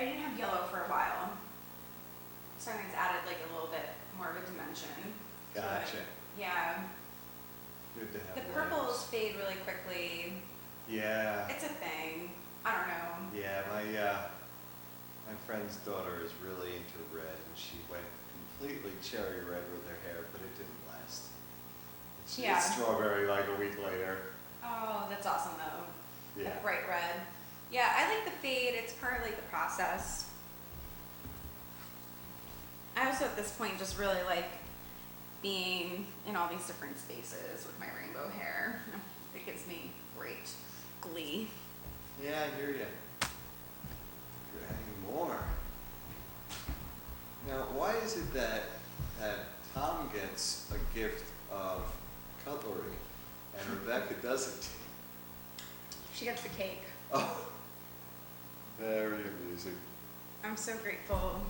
didn't have yellow for a while. So I think it's added like a little bit more of a dimension. to it. Gotcha. Yeah. Good to have The layers. purples fade really quickly. Yeah. It's a thing. I don't know. Yeah, my friend's daughter is really into red, and she went completely cherry red with her hair, but it didn't last. She Yeah. did strawberry like a week later. Oh, that's awesome though. Yeah. The bright red. Yeah, I like the fade. It's part of like the process. I also at this point just really like being in all these different spaces with my rainbow hair. It gives me great glee. Yeah, I hear you. You're adding more. Now, why is it that Tom gets a gift of cutlery and Rebecca doesn't? She gets the cake. Oh, very amusing. I'm so grateful.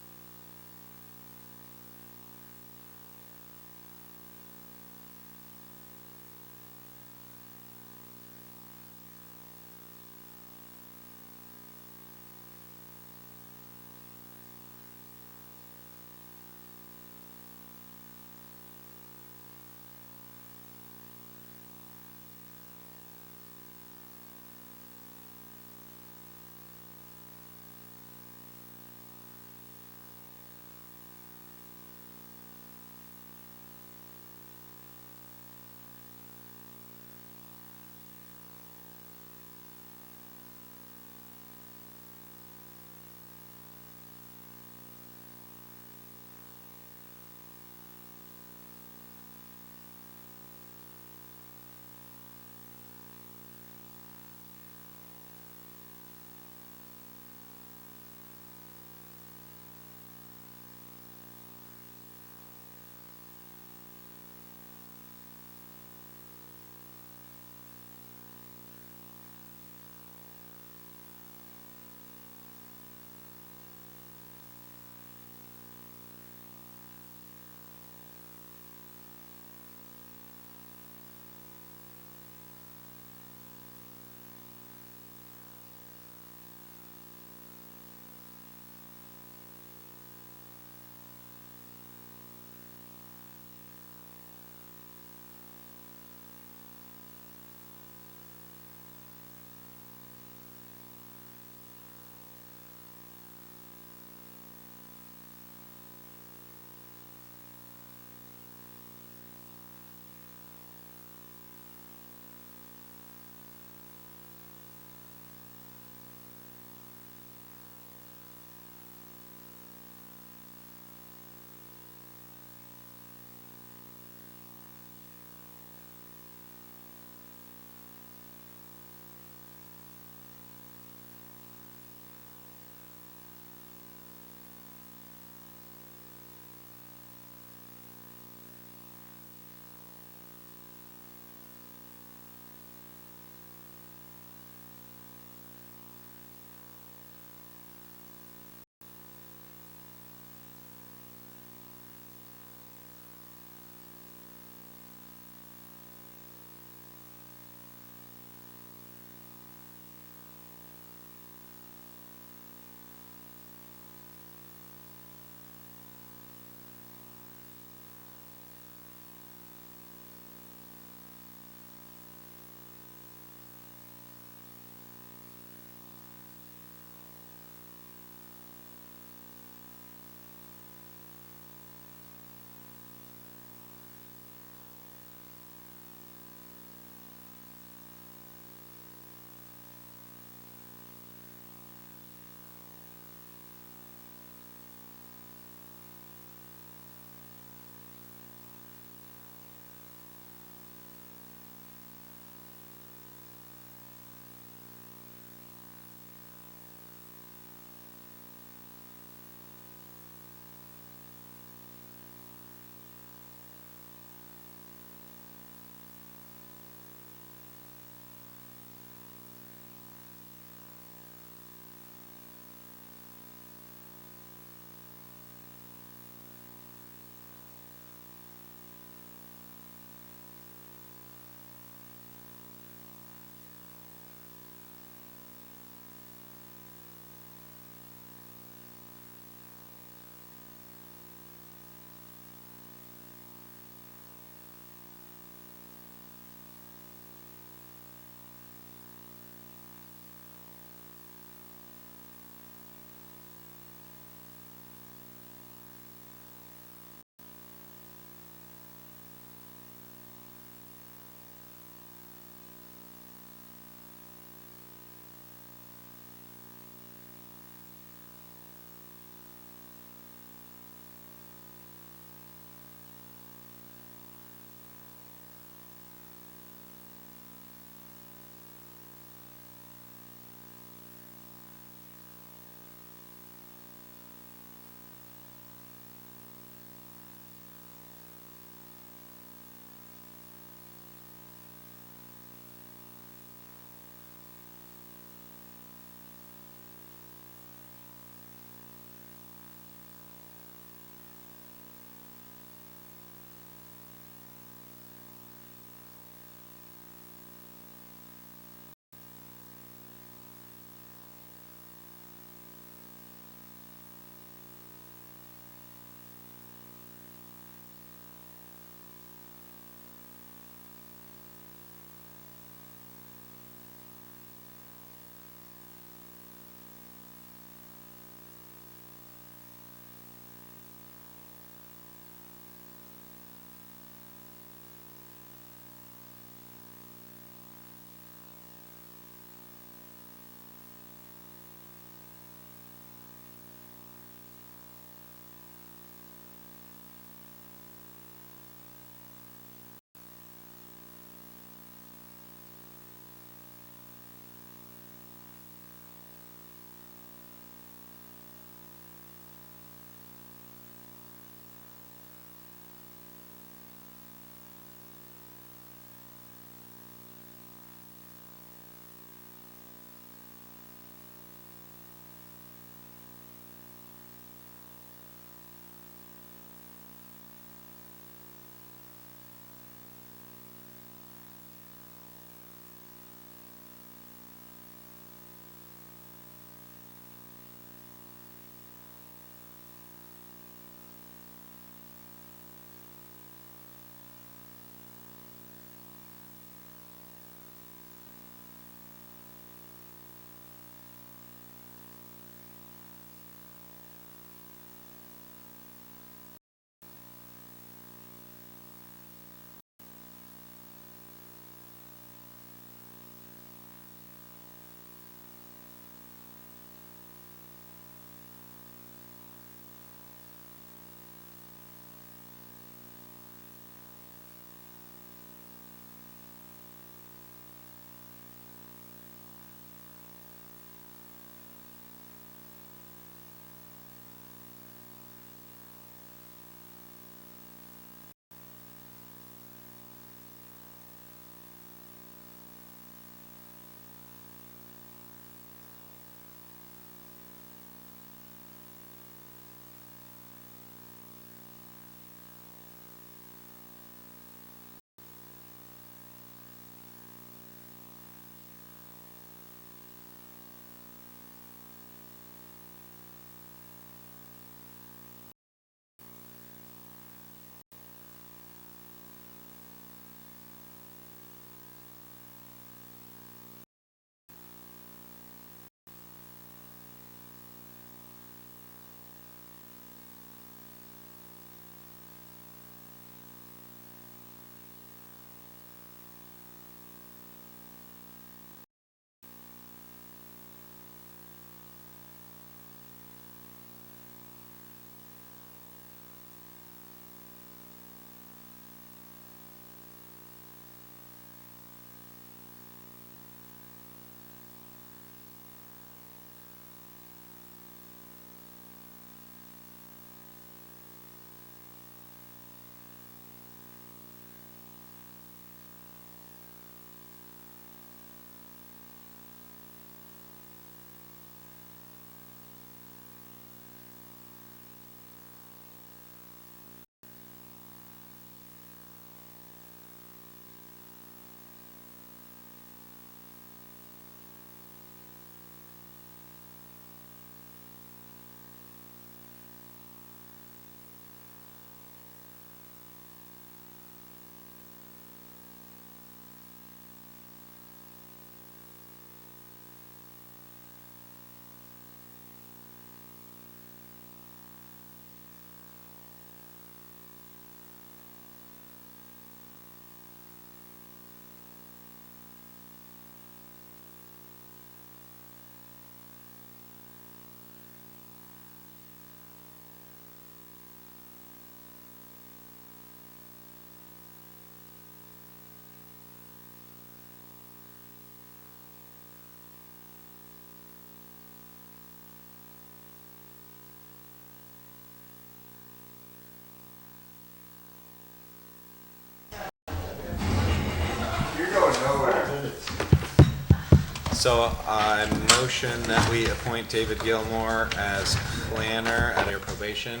So I motion that we appoint David Gilmore as planner at your probation.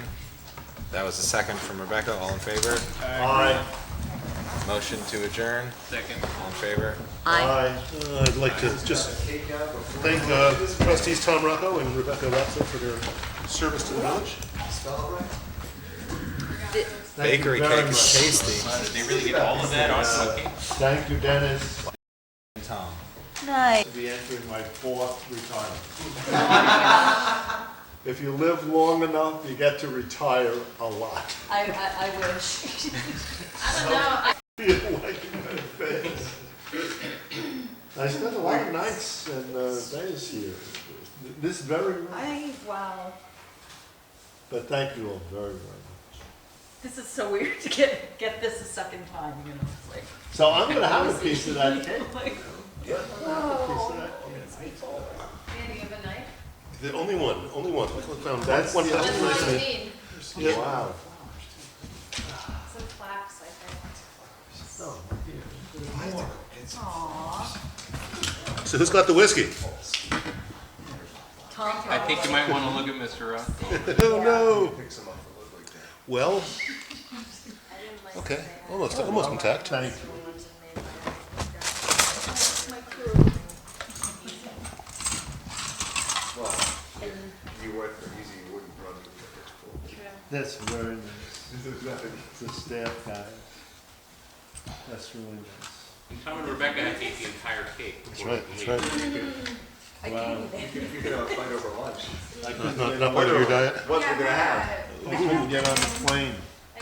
That was a second from Rebecca. All in favor? Aye. Motion to adjourn. Second. All in favor? Aye. I'd like to just thank trustees Tom Rocco and Rebecca Rapso for their service to the village. Bakery very cake much. is tasty. Did they really get all of that on cooking? Thank you, Dennis. Tom. Nice. To be entering my 4th retirement. If you live long enough, you get to retire a lot. I wish. I don't know, Feel like in my face. I spent a lot of nights and days here. This very much. Wow. But thank you all very, very much. This is so weird to get this a second time, you know, it's like. So I'm gonna have a piece of that cake. Like, Yeah, I'm gonna have a piece of that cake. Andy, you have a knife? The only one. I found That's one. the That's only all you thing. need. Yeah. Wow. Some flax, I think. Aww. So who's got the whiskey? Tom. I think you might want to look at Mr. Rocco. Oh, no. Pick some up for Ludwig there. Well, I didn't like okay, to say I almost intact. Thank you. my crew. Well, if you work for easy, you wouldn't run to the True. That's very nice. The staff guys. That's really nice. Tom and Rebecca had to eat the entire cake. That's before right, we that's could right. leave. Wow. You could have a fight over lunch. Not part of your diet? What we're gonna have. I couldn't get on the plane.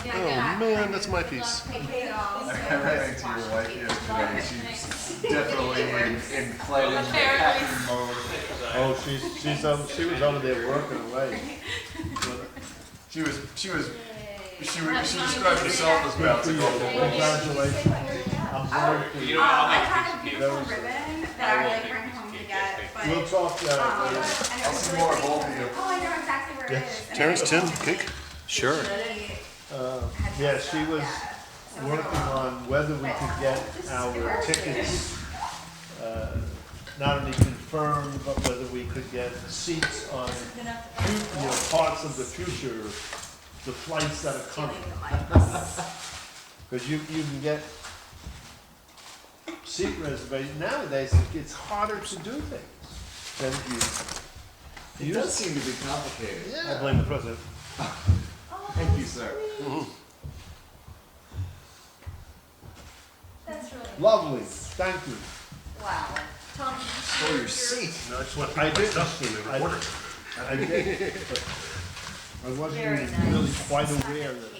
Oh, man, that's my piece. I ran into your wife yesterday, she's definitely in planning packing mode. Oh, she was over there working away. She described herself as about to go. Congratulations. I'm very pleased. You know what, I'll I make had a a piece of beautiful cake. ribbon that I like bring home to get, but. We'll talk, and it I'll was see really more of pretty. both of you. Oh, I know exactly where it is. And Terrence, it Tim, was- cake? Sure. yeah, she was working on whether we could get our tickets, not only confirmed, but whether we could get seats on, parts of the future, the flights that are coming. Because you can get seat reservations. Nowadays, it's harder to do things than you It does seem to be complicated. I blame the president. Thank you, sir. That's really. Lovely, thank you. Wow. Tom, For your seat. No, I just want I did. I I did, but I wasn't Very even nice. really quite aware that